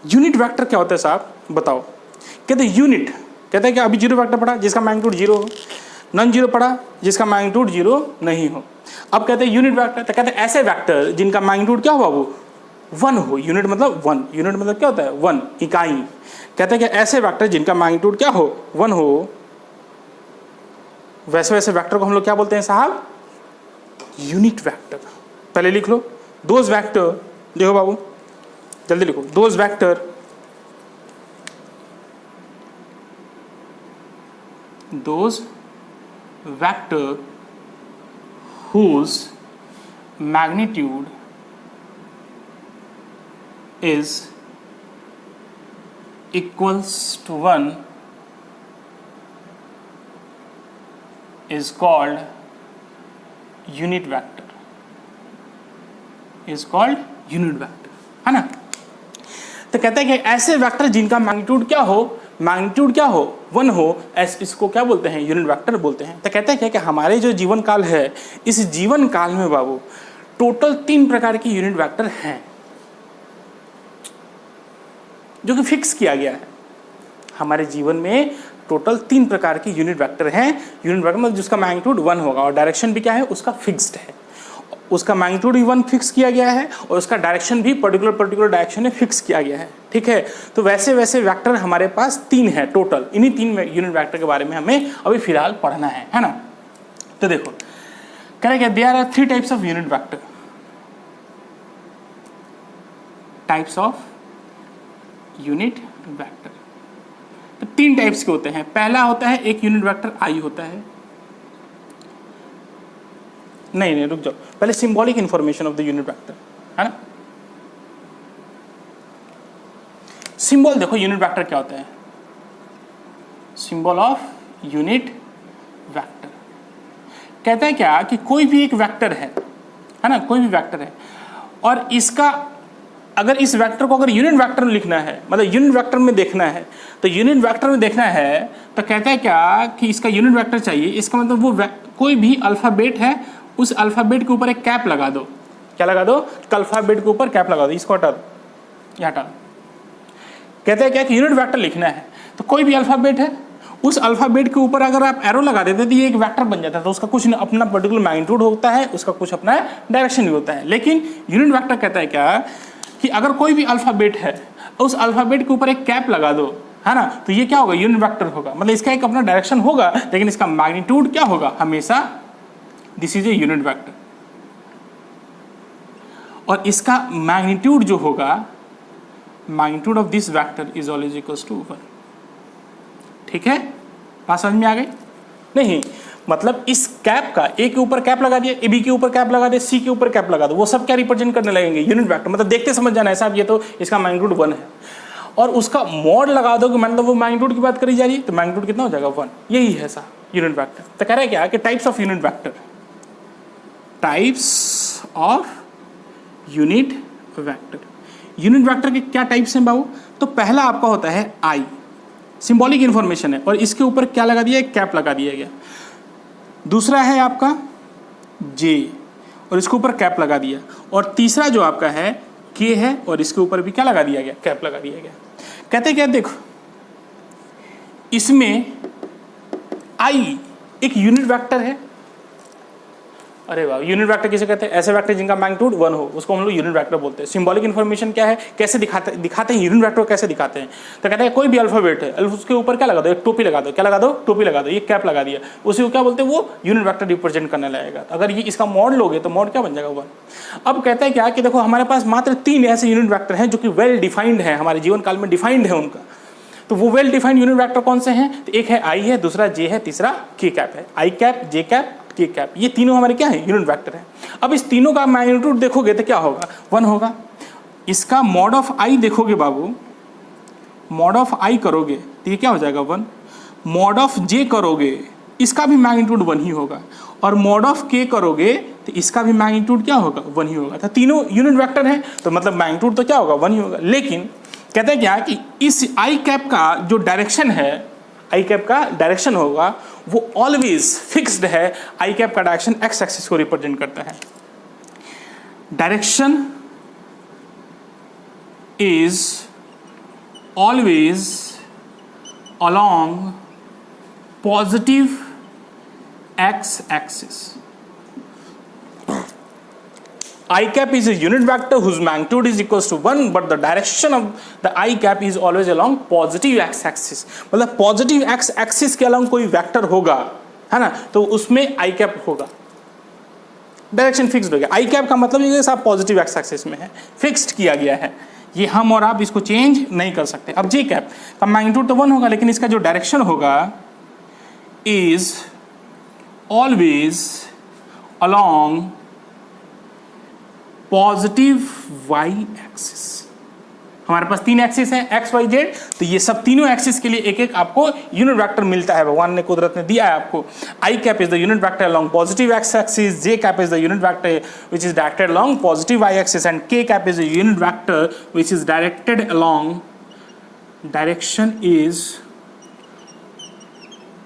यूनिट वेक्टर क्या होता है साहब बताओ। कहते हैं यूनिट, कहते हैं कि अभी जीरो वेक्टर पढ़ा जिसका मैग्नीट्यूड जीरो हो, नॉन जीरो पढ़ा जिसका मैग्नीट्यूड जीरो नहीं हो। अब कहते हैं यूनिट वेक्टर, तो कहते हैं ऐसे वेक्टर जिनका मैग्नीट्यूड क्या हुआ वो 1 हो। यूनिट मतलब 1, यूनिट मतलब क्या होता है 1 इकाई। कहते हैं कि ऐसे वेक्टर जिनका मैग्नीट्यूड क्या हो 1 हो, वैसे वैसे वेक्टर को हम लोग क्या बोलते हैं साहब यूनिट वेक्टर। पहले लिख लो दोज वेक्टर, देखो बाबू जल्दी लिखो, those vector whose magnitude is equals to 1 is called unit vector, is called unit vector, है ना। तो कहते हैं कि ऐसे वेक्टर जिनका मैग्नीट्यूड क्या हो, मैग्नीट्यूड क्या हो 1 हो, इसको क्या बोलते हैं यूनिट वेक्टर बोलते हैं। तो कहते हैं क्या कि हमारे जो जीवन काल है, इस जीवन काल में बाबू टोटल 3 प्रकार की यूनिट वेक्टर हैं जो कि फिक्स किया गया है। हमारे जीवन में टोटल 3 प्रकार की यूनिट वेक्टर हैं। यूनिट वेक्टर मतलब जिसका मैग्नीट्यूड 1 होगा और डायरेक्शन भी क्या है उसका फिक्स्ड है। उसका मैग्नीट्यूड भी 1 फिक्स किया गया है और उसका डायरेक्शन भी पर्टिकुलर डायरेक्शन में फिक्स किया गया है, ठीक है। तो वैसे वैसे वेक्टर हमारे पास 3 है टोटल, इन्हीं 3 यूनिट वेक्टर के बारे में हमें अभी फिलहाल पढ़ना है ना। तो देखो कह रहे क्या, there are 3 types of unit vector, types of unit vector. तो 3 टाइप्स के होते हैं। पहला होता है एक यूनिट वेक्टर आई होता है, नहीं रुक जाओ, पहले symbolic information of the unit vector, है ना। सिंबल देखो यूनिट वेक्टर क्या होता है, सिंबल ऑफ यूनिट वेक्टर कहता है क्या कि कोई भी एक वेक्टर है ना, कोई भी वेक्टर है और इसका अगर इस वेक्टर को अगर यूनिट वेक्टर में लिखना है, मतलब यूनिट वेक्टर में देखना है, तो यूनिट वेक्टर में देखना है तो कहता है क्या कि इसका यूनिट वेक्टर चाहिए। इसका मतलब वो कोई भी अल्फाबेट है, उस अल्फाबेट के ऊपर एक कैप लगा दो। क्या लगा दो? अल्फाबेट के ऊपर कैप लगा दो, इसको हटा दो, ये हटा दो। कहते हैं क्या कि यूनिट वेक्टर लिखना है तो कोई भी अल्फाबेट है, उस अल्फाबेट के ऊपर अगर आप एरो लगा देते तो ये एक वेक्टर बन जाता है। तो उसका कुछ अपना पर्टिकुलर मैग्नीट्यूड होता है, उसका कुछ अपना डायरेक्शन भी होता है। लेकिन यूनिट वेक्टर कहता है क्या कि अगर कोई भी अल्फाबेट है, उस अल्फाबेट के ऊपर एक कैप लगा दो, है ना, तो ये क्या होगा? यूनिट वेक्टर होगा। मतलब इसका एक अपना डायरेक्शन होगा, लेकिन इसका मैग्नीट्यूड क्या होगा? हमेशा this is a unit vector. और इसका मैग्नीट्यूड जो होगा, magnitude of this vector is always equals to 1। ठीक है, बात समझ में आ गई? नहीं मतलब इस कैप का ए के ऊपर कैप लगा दिया, ए बी के ऊपर कैप लगा दिया, सी के ऊपर कैप लगा दो, वो सब क्या रिप्रेजेंट करने लगेंगे? Unit vector. मतलब देखते समझ जाना है साहब, ये तो इसका मैग्नीट्यूड 1 है, और उसका मॉड लगा दो कि मतलब वो मैग्नीट्यूड की बात करी जा रही है, तो मैग्नीट्यूड कितना हो जाएगा? 1। यही है साहब यूनिट वेक्टर। तो कह रहा है क्या कि types of unit vector, types of unit vector. Unit vector के क्या टाइप्स हैं बाबू? तो पहला आपका होता है आई, सिंबॉलिक इंफॉर्मेशन है और इसके ऊपर क्या लगा दिया? एक कैप लगा दिया गया। दूसरा है आपका जे और इसके ऊपर कैप लगा दिया। और तीसरा जो आपका है के है और इसके ऊपर भी क्या लगा दिया गया? कैप लगा दिया गया। कहते क्या, देखो इसमें आई एक यूनिट वेक्टर है। अरे वाह, यूनिट वेक्टर किसे कहते हैं? ऐसे वेक्टर जिनका मैग्नीट्यूड 1 हो, उसको हम लोग यूनिट वेक्टर बोलते हैं। सिंबॉलिक इन्फॉर्मेशन क्या है, कैसे दिखाते हैं यूनिट वेक्टर कैसे दिखाते हैं? तो कहते हैं कोई भी अल्फाबेट है, उसके ऊपर क्या लगा दो? एक टोपी लगा दो। क्या लगा दो? टोपी लगा दो, ये कैप लगा दिया, उसी को क्या बोलते हैं? वो यूनिट वेक्टर रिप्रेजेंट करने लगेगा। अगर ये इसका मॉड लोगे तो मॉड क्या बन जाएगा? 1। अब कहते हैं क्या कि देखो हमारे पास मात्र 3 ऐसे यूनिट वेक्टर हैं जो कि वेल डिफाइंड है, हमारे जीवन काल में डिफाइंड है उनका। तो वो वेल डिफाइंड यूनिट वेक्टर कौन से हैं? तो एक है आई है, दूसरा जे है, तीसरा के कैप है। आई कैप, जे कैप, के कैप, ये तीनों हमारे क्या है? यूनिट वेक्टर है। अब इस तीनों का मैग्नीट्यूड देखोगे तो क्या होगा? 1 होगा। इसका मॉड ऑफ आई देखोगे बाबू, मॉड ऑफ आई करोगे तो ये क्या हो जाएगा? 1। मॉड ऑफ जे करोगे, इसका भी मैग्नीट्यूड 1 ही होगा। और मॉड ऑफ के करोगे तो इसका भी मैग्नीट्यूड क्या होगा? 1 ही होगा। तो तीनों यूनिट वेक्टर हैं, तो मतलब मैग्नीट्यूड तो क्या होगा? 1 ही होगा। लेकिन कहते हैं क्या कि इस आई कैप का जो डायरेक्शन है, आई कैप का डायरेक्शन होगा वो ऑलवेज फिक्स्ड है। आई कैप का डायरेक्शन एक्स एक्सिस को रिप्रेजेंट करता है। Direction is always along positive X axis. I cap is a unit vector whose magnitude is equals to 1, but the direction of the I cap is always along positive x axis. मतलब पॉजिटिव x axis के along कोई वेक्टर होगा, है ना, तो उसमें I cap होगा, डायरेक्शन फिक्स्ड हो गया। I cap का मतलब ये साहब पॉजिटिव x axis में है, फिक्स्ड किया गया है। ये हम और आप इसको चेंज नहीं कर सकते। अब J cap का मैग्नीट्यूड तो 1 होगा, लेकिन इसका जो डायरेक्शन होगा is always along positive Y axis. हमारे पास 3 एक्सिस हैं, एक्स वाई जेड, तो ये सब तीनों एक्सिस के लिए एक एक आपको यूनिट वेक्टर मिलता है, भगवान ने कुदरत ने दिया है आपको। I cap is the unit vector along positive X axis, J cap is the unit vector which is directed along positive Y axis, and K cap is the unit vector which is directed along, direction is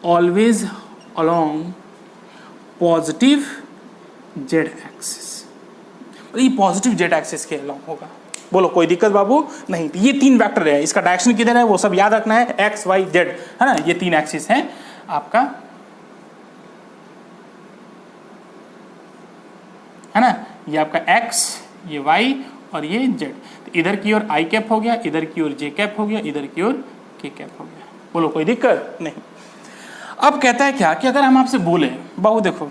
always along positive Z axis. ये पॉजिटिव जेड एक्सिस के अलोंग होगा। बोलो कोई दिक्कत बाबू? नहीं। ये 3 वेक्टर है, इसका डायरेक्शन किधर है वो सब याद रखना है, एक्स वाई जेड, है ना। ये 3 एक्सिस हैं आपका, है ना, ये आपका x, ये y और ये z। तो इधर की ओर i कैप हो गया, इधर की ओर j कैप हो गया, इधर की ओर k कैप हो गया। बोलो कोई दिक्कत नहीं। अब कहता है क्या कि अगर हम आपसे बोले बाबू देखो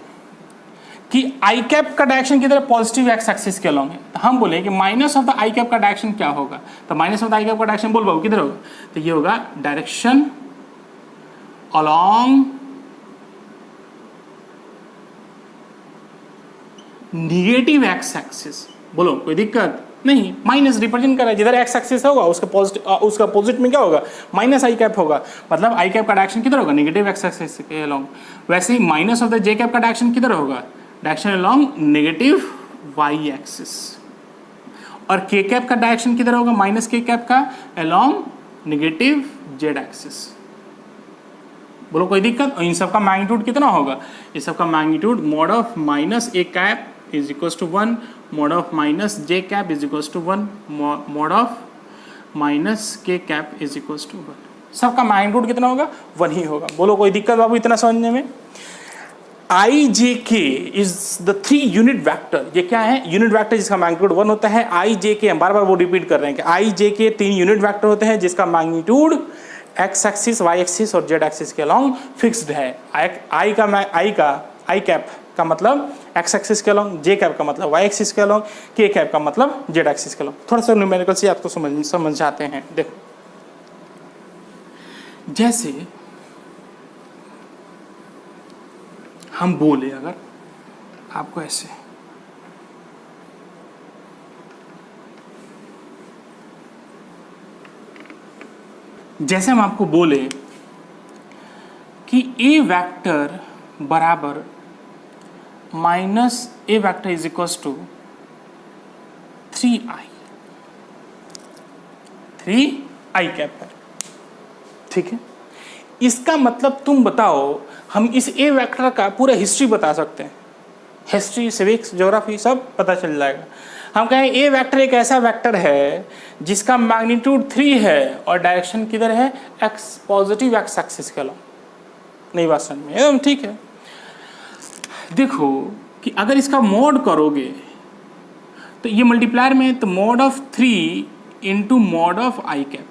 कि आई कैप का डायरेक्शन किधर है, पॉजिटिव एक्स एक्सिस के अलॉन्ग है, तो हम बोले कि minus of the I cap का डायरेक्शन क्या होगा, तो minus of the I cap का डायरेक्शन बोल बाबू किधर होगा, तो ये होगा direction along negative X axis. बोलो कोई दिक्कत नहीं, माइनस रिप्रेजेंट कर रहा है, जिधर एक्स एक्सिस होगा उसका पॉजिटिव, उसका अपोजिट में क्या होगा, माइनस आई कैप होगा, मतलब आई कैप का डायरेक्शन किधर होगा, नेगेटिव एक्स एक्सिस के अलॉन्ग। वैसे ही minus of the J cap का डायरेक्शन किधर होगा, direction along negative Y axis. और के कैप का डायरेक्शन किधर होगा, माइनस के कैप का अलॉन्ग नेगेटिव जेड एक्सिस। बोलो कोई दिक्कत। और इन सब का मैग्नीट्यूड कितना होगा, इस सब का magnitude mod of minus A cap is equals to 1, mod of minus J cap is equals to 1, mod of minus K cap is equals to 1। सबका मैग्नीट्यूड कितना होगा, 1 ही होगा। बोलो कोई दिक्कत बाबू इतना समझने में। आई जे के इज द 3 यूनिट वैक्टर। ये क्या है, यूनिट वैक्टर जिसका मैग्नीट्यूड 1 होता है। आई जे के, हम बार बार वो रिपीट कर रहे हैं कि आई जे के 3 यूनिट वैक्टर होते हैं जिसका magnitude X axis, Y axis और जेड एक्सिस के अलॉन्ग फिक्स्ड है। आई कैप का मतलब एक्स एक्सिस के अलॉन्ग, जे कैप का मतलब वाई एक्सिस के अलॉन्ग, के कैप का मतलब जेड एक्सिस के अलॉन्ग। थोड़ा सा न्यूमेरिकल से आपको समझ आते हैं। देखो जैसे हम बोले अगर आपको ऐसे, जैसे हम आपको बोले कि ए वेक्टर बराबर minus A vector is equals to 3i cap है, ठीक है। इसका मतलब तुम बताओ, हम इस ए वेक्टर का पूरा हिस्ट्री बता सकते हैं, हिस्ट्री, सिविक्स, ज्योग्राफी सब पता चल जाएगा। हम कहें ए वेक्टर एक ऐसा वेक्टर है जिसका मैग्नीट्यूड 3 है और डायरेक्शन किधर है, एक्स, पॉजिटिव एक्स एक्सिस के अलॉन्ग। नहीं बात समझ में एकदम ठीक है। देखो कि अगर इसका मॉड करोगे तो ये मल्टीप्लायर में, तो mod of 3 into mod of I cap,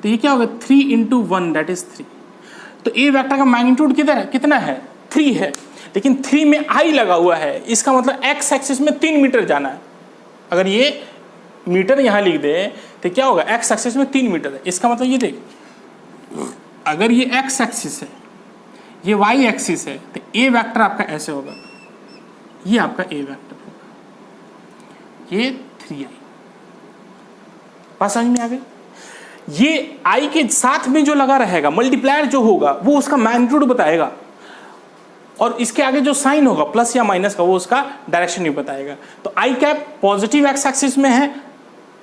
तो ये क्या होगा 3 इंटू 1 दैट इज 3। तो ए वेक्टर का मैग्नीट्यूड किधर है, कितना है, 3 है, लेकिन 3 में आई लगा हुआ है, इसका मतलब एक्स एक्सिस में 3 मीटर जाना है। अगर ये मीटर यहाँ लिख दे तो क्या होगा, एक्स एक्सिस में 3 मीटर है, इसका मतलब ये देख, अगर ये एक्स एक्सिस है, ये वाई एक्सिस है, तो ए वेक्टर आपका ऐसे होगा, ये आपका ए वेक्टर होगा, ये 3i। बात समझ में आ गई। ये आई के साथ में जो लगा रहेगा मल्टीप्लायर जो होगा वो उसका मैग्नीट्यूड बताएगा, और इसके आगे जो साइन होगा प्लस या माइनस का वो उसका डायरेक्शन भी बताएगा। तो आई कैप पॉजिटिव एक्स एक्सिस में है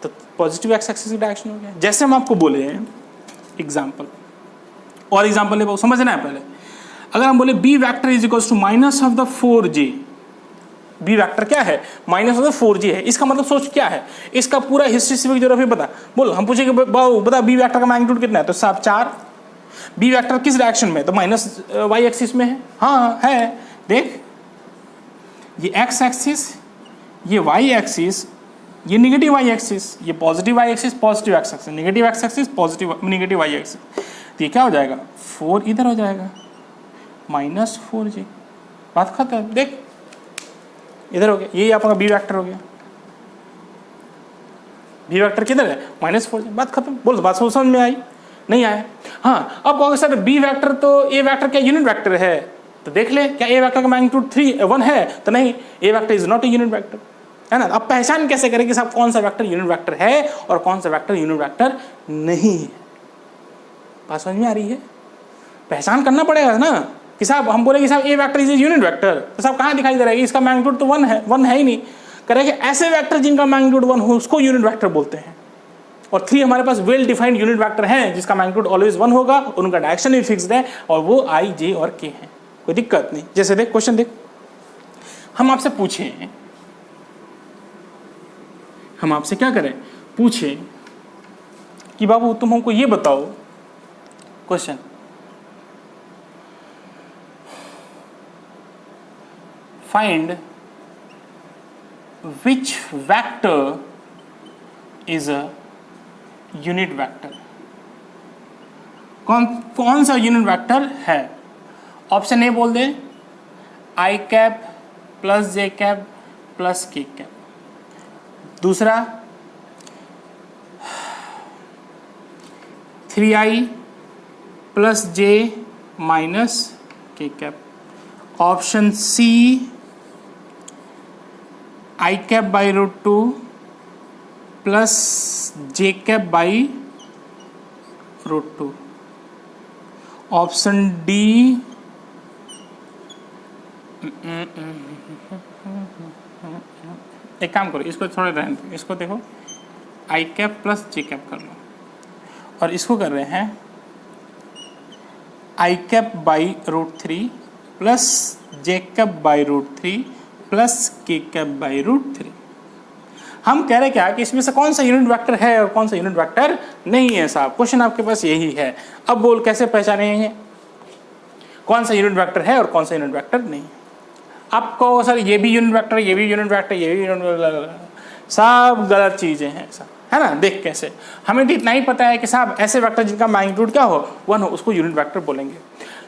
तो पॉजिटिव एक्स एक्सिस की डायरेक्शन हो गया। जैसे हम आपको बोले एग्जांपल, और एग्जांपल ले समझना है पहले। अगर हम बोले B vector is equals to minus of the 4j, B vector क्या है, माइनस ऑफ द 4j है, इसका मतलब सोच क्या है, इसका पूरा हिस्ट्री सिविक ज्योग्राफी बता। बोल, हम पूछे कि बता बी वेक्टर का मैग्नीट्यूड कितना है, तो साहब 4। बी वेक्टर किस डायरेक्शन में, तो माइनस वाई एक्सिस में है। हाँ है, देख ये एक्स एक्सिस, ये वाई एक्सिस, ये निगेटिव वाई एक्सिस, ये positive Y axis, positive X axis, negative X axis, positive negative Y axis. तो ये क्या हो जाएगा, 4 इधर हो जाएगा, माइनस 4j, बात खत्म। देख इधर हो गया, यही आपका बी वेक्टर हो गया। बी वेक्टर किधर है, माइनस 4j, बात खत्म। बोल, बात समझ में आई, नहीं आया। हाँ, अब कहोगे सर बी वेक्टर तो ए वेक्टर क्या यूनिट वेक्टर है, तो देख ले क्या ए वेक्टर का मैग्नीट्यूड 1 है, तो नहीं, A vector is not a unit vector, है ना। अब पहचान कैसे करें कि साहब कौन सा वेक्टर यूनिट वेक्टर है और कौन सा वेक्टर यूनिट वेक्टर नहीं है। बात समझ में आ रही है, पहचान करना पड़ेगा ना कि साहब हम बोले कि साहब A vector is a unit vector, तो साहब कहाँ दिखाई दे रहा है, इसका मैग्नीट्यूड तो 1 है ही नहीं। करेंगे ऐसे वेक्टर जिनका मैग्नीट्यूड 1 हो उसको यूनिट वेक्टर बोलते हैं। और 3 हमारे पास वेल डिफाइंड यूनिट वेक्टर हैं जिसका मैग्नीट्यूड ऑलवेज 1 होगा, उनका डायरेक्शन भी फिक्स्ड है, और वो आई, जे और के हैं, कोई दिक्कत नहीं। जैसे देख क्वेश्चन देख, हम आपसे पूछें, हम आपसे क्या करें, पूछे कि बाबू तुम हमको ये बताओ, question find which vector is a unit vector, कौन सा यूनिट वेक्टर है। ऑप्शन ए बोल दे I cap plus J cap plus K cap. दूसरा 3i plus J minus K cap. Option C I cap by √2 plus J cap by √2। Option D एक काम करो, इसको थोड़ा रहने दो, इसको देखो I cap plus J cap कर लो, और इसको कर रहे हैं आई cap by √3 plus J cap by √3 plus K cap by √3। हम कह रहे क्या कि इसमें से कौन सा यूनिट वेक्टर है और कौन सा यूनिट वेक्टर नहीं है। साहब क्वेश्चन आपके पास यही है। अब बोल कैसे पहचानेंगे कौन सा यूनिट वेक्टर है और कौन सा यूनिट वेक्टर नहीं। आपको सर ये भी यूनिट वेक्टर, ये भी यूनिट वेक्टर, ये भी यूनिट वेक्टर, सब गलत चीजें हैं साहब, है ना। देख कैसे हमें तो इतना ही पता है कि साहब ऐसे वेक्टर जिनका मैग्नीट्यूड क्या हो 1 हो उसको यूनिट वेक्टर बोलेंगे।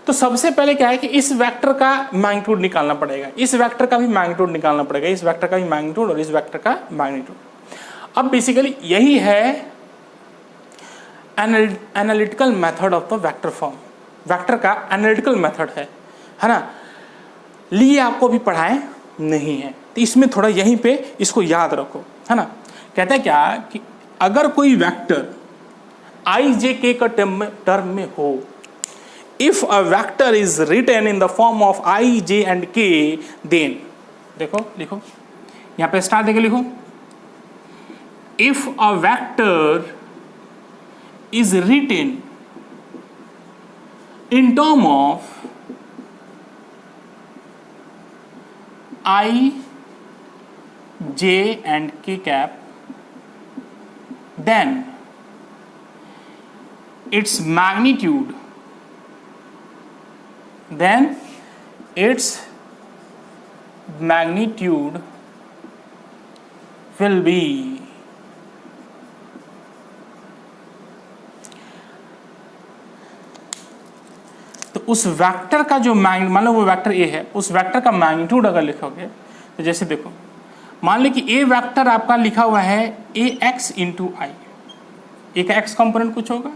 तो सबसे पहले क्या है कि इस वेक्टर का मैग्नीट्यूड निकालना पड़ेगा, इस वेक्टर का भी मैग्नीट्यूड निकालना पड़ेगा, इस वेक्टर का भी मैग्नीट्यूड और इस वेक्टर का मैग्नीट्यूड। अब बेसिकली यही है analytical method of the vector form. Vector का एनालिटिकल मेथड है ना। लिए आपको भी पढ़ाए नहीं है तो इसमें थोड़ा यहीं पे इसको याद रखो, है ना। कहता है क्या कि अगर कोई वेक्टर आई जे के का टर्म में हो, if a vector is written in the form of I, J and K, then देखो लिखो यहाँ पे स्टार देके लिखो, if a vector is written in term of I, J and K cap, then its magnitude will be तो उस वेक्टर का जो मान लो वो वेक्टर ए है, उस वेक्टर का मैग्नीट्यूड अगर लिखोगे तो जैसे देखो मान लो कि ए वेक्टर आपका लिखा हुआ है ए एक्स इंटू आई, ए का एक्स कंपोनेंट कुछ होगा,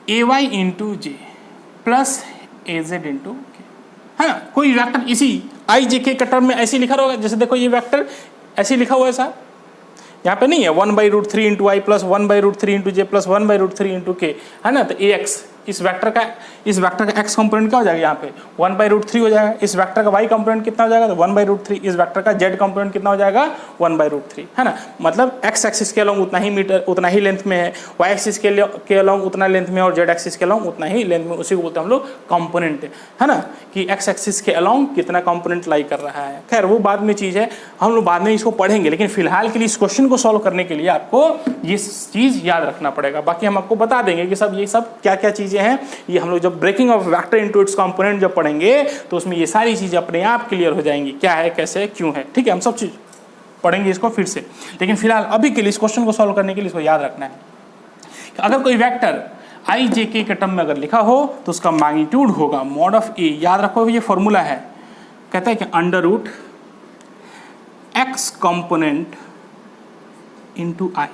ए वाई इंटू जे प्लस ए जेड इंटू के, है ना। कोई वेक्टर इसी आई जे के टर्म में ऐसे लिखा होगा, जैसे देखो ये वेक्टर ऐसे लिखा हुआ है साहब, यहाँ पे नहीं है 1/√3 into I plus 1/√3 into J plus 1/√3 into के, है ना। तो ए एक्स इस वेक्टर का एक्स कंपोनेंट क्या हो जाएगा यहाँ पे 1/√3 हो जाएगा। इस वेक्टर का वाई कंपोनेंट कितना हो जाएगा तो 1/√3। इस वेक्टर का जेड कंपोनेंट कितना हो जाएगा 1/√3, है ना। मतलब एक्स एक्सिस के अलोंग उतना ही लेंथ में है, वाई एक्सिस के अलोंग उतना लेंथ में और जेड एक्सिस के अलोंग उतना ही लेंथ में, उसी को बोलते हैं हम लोग कंपोनेंट, है ना। कि एक्स एक्सिस के अलोंग कितना कंपोनेंट लाई कर रहा है। खैर वो बाद में चीज़ है, हम लोग बाद में इसको पढ़ेंगे, लेकिन फिलहाल के लिए इस क्वेश्चन को सॉल्व करने के लिए आपको ये चीज़ याद रखना पड़ेगा। बाकी हम आपको बता देंगे कि सब ये सब क्या क्या चीज़ें हैं। ये हम लोग जब breaking of vector into its component जब पढ़ेंगे तो उसमें ये सारी चीजें अपने आप क्लियर हो जाएंगी, क्या है कैसे क्यों है, ठीक है। हम सब चीज पढ़ेंगे इसको फिर से, लेकिन फिलहाल अभी के लिए इस क्वेश्चन को सॉल्व करने के लिए इसको याद रखना है कि अगर कोई वेक्टर आई जे के टर्म में अगर लिखा हो तो उसका मैग्नीट्यूड होगा मॉड ऑफ ए। याद रखो ये फॉर्मूला है, कहता है कि under root X component into I,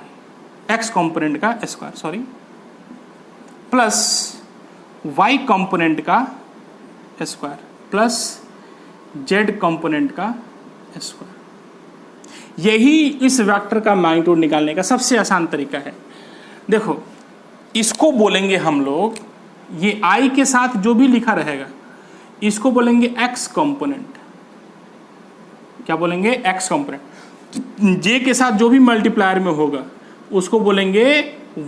X component का square sorry plus y component का स्क्वायर प्लस z कंपोनेंट का स्क्वायर। यही इस वेक्टर का मैग्नीट्यूड निकालने का सबसे आसान तरीका है। देखो इसको बोलेंगे हम लोग, ये i के साथ जो भी लिखा रहेगा इसको बोलेंगे x कंपोनेंट। क्या बोलेंगे x कंपोनेंट। j के साथ जो भी मल्टीप्लायर में होगा उसको बोलेंगे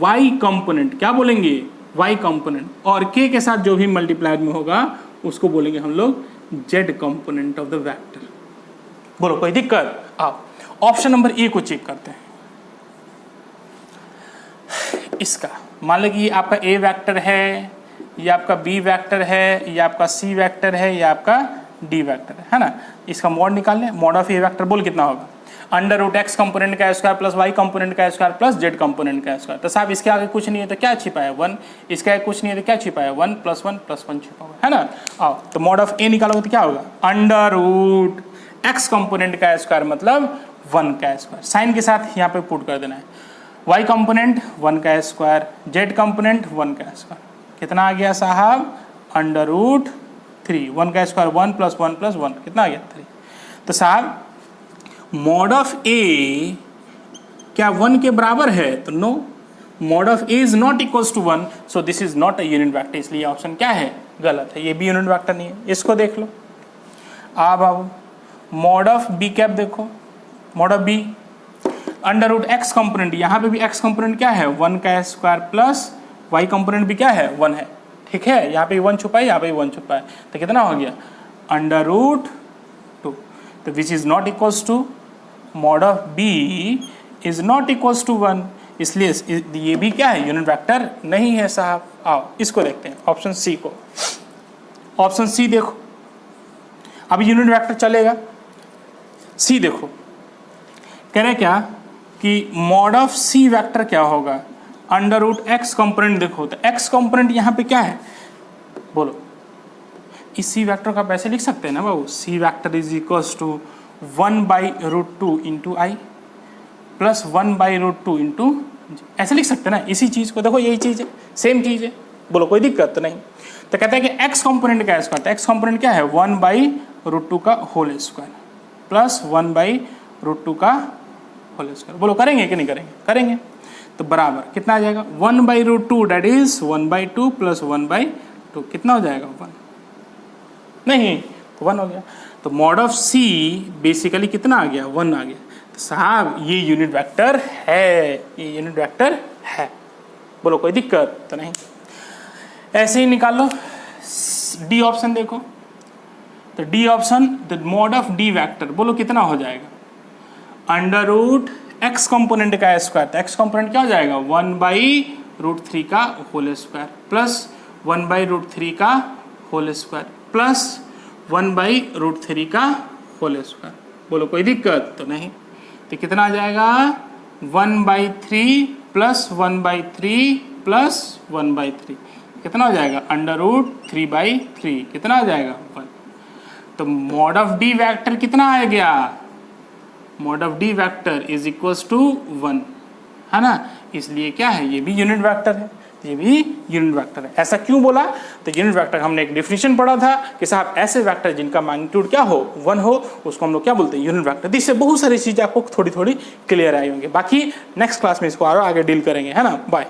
y कंपोनेंट। क्या बोलेंगे y कंपोनेंट। और k के साथ जो भी मल्टीप्लायर में होगा उसको बोलेंगे हम लोग z component of the vector. बोलो कोई दिक्कत। आओ ऑप्शन नंबर ए को चेक करते हैं। इसका मान लो कि ये आपका a वेक्टर है, ये आपका b वेक्टर है, ये आपका c वेक्टर है, ये आपका d वेक्टर है ना। इसका मॉड निकाल लें। मॉड ऑफ ए वेक्टर बोल कितना होगा, अंडर रूट एक्स कंपोनेंट का स्क्वायर प्लस वाई कंपोनेंट का स्क्वायर प्लस जेड कंपोनेंट का स्क्वायर। तो साहब इसके आगे कुछ नहीं है तो क्या छिपा है 1, इसके आगे कुछ नहीं है तो क्या छिपा है 1 + 1 + 1 छिपा हुआ है ना। आओ तो मॉड ऑफ ए निकालोगे तो क्या होगा, अंडर रूट एक्स कंपोनेंट का स्क्वायर मतलब 1 का स्क्वायर, साइन के साथ यहाँ पे पुट कर देना है। वाई कंपोनेंट 1 का स्क्वायर, जेड कंपोनेंट 1 का स्क्वायर, कितना आ गया साहब अंडर रूट 3, 1 का स्क्वायर 1 + 1 + 1 कितना आ गया 3। तो साहब मॉड ऑफ ए क्या 1 के बराबर है, तो no, mod of A is not equals to 1, so this is not a unit vector, इसलिए ऑप्शन क्या है गलत है, ये भी यूनिट वेक्टर नहीं है। इसको देख लो अब आओ मॉड ऑफ बी कैप देखो, mod of B under root X component, यहाँ पे भी एक्स कंपोनेंट क्या है 1 का स्क्वायर प्लस वाई कंपोनेंट भी क्या है 1 है, ठीक है, यहाँ पे 1 छुपा है, यहाँ पे 1 छुपा है, तो कितना हो गया अंडर रूट 2, तो which is not equals to mod of B is not equals to 1, इसलिए ये भी क्या है यूनिट वेक्टर नहीं है साहब। आओ इसको देखते हैं ऑप्शन सी को, ऑप्शन सी देखो, अब यूनिट वेक्टर चलेगा। सी देखो कह रहे क्या कि मॉड ऑफ सी वेक्टर क्या होगा, अंडर रूट एक्स कंपोनेंट देखो, तो एक्स कंपोनेंट यहाँ पे क्या है बोलो, इस सी वेक्टर का पैसे लिख सकते हैं ना बाबू, C vector is equals to 1/√2 into I plus 1/√2 into, ऐसे लिख सकते हैं ना इसी चीज़ को, देखो यही चीज़ है, सेम चीज़ है, बोलो कोई दिक्कत तो नहीं। तो कहते हैं कि एक्स कंपोनेंट का स्क्वायर, तो एक्स कंपोनेंट क्या है 1/√2 का होल स्क्वायर प्लस 1/√2 का होल स्क्वायर, बोलो करेंगे कि नहीं करेंगे, करेंगे, तो बराबर कितना आ जाएगा 1/√2 डेट इज 1/2 प्लस 1/2 कितना हो जाएगा 1, नहीं तो 1 हो गया। तो मॉड ऑफ सी बेसिकली कितना आ गया 1 आ गया, तो साहब ये यूनिट वेक्टर है, ये यूनिट वेक्टर है, बोलो कोई दिक्कत तो नहीं। ऐसे ही निकाल लो डी ऑप्शन देखो, तो D option the mod of D vector बोलो कितना हो जाएगा अंडर रूट एक्स कंपोनेंट का स्क्वायर, तो एक्स कंपोनेंट क्या हो जाएगा 1/√3 का होल स्क्वायर प्लस 1/√3 का होल स्क्वायर प्लस 1/√3 का होल स्क्वायर, बोलो कोई दिक्कत तो नहीं। तो कितना आ जाएगा 1/3 प्लस 1/3 प्लस 1/3 कितना हो जाएगा अंडर रूट 3/3 कितना आ जाएगा 1। तो मॉड ऑफ डी वेक्टर कितना आ गया, mod of D vector is equals to 1 है ना, इसलिए क्या है ये भी यूनिट वेक्टर है, ये भी यूनिट वेक्टर है। ऐसा क्यों बोला, तो यूनिट वेक्टर हमने एक डिफिनेशन पढ़ा था कि साहब ऐसे वेक्टर जिनका मैग्नीट्यूड क्या हो 1 हो उसको हम लोग क्या बोलते हैं यूनिट वेक्टर। इससे बहुत सारी चीज़ें आपको थोड़ी थोड़ी क्लियर आई होंगी, बाकी नेक्स्ट क्लास में इसको और आगे डील करेंगे है ना। बाय।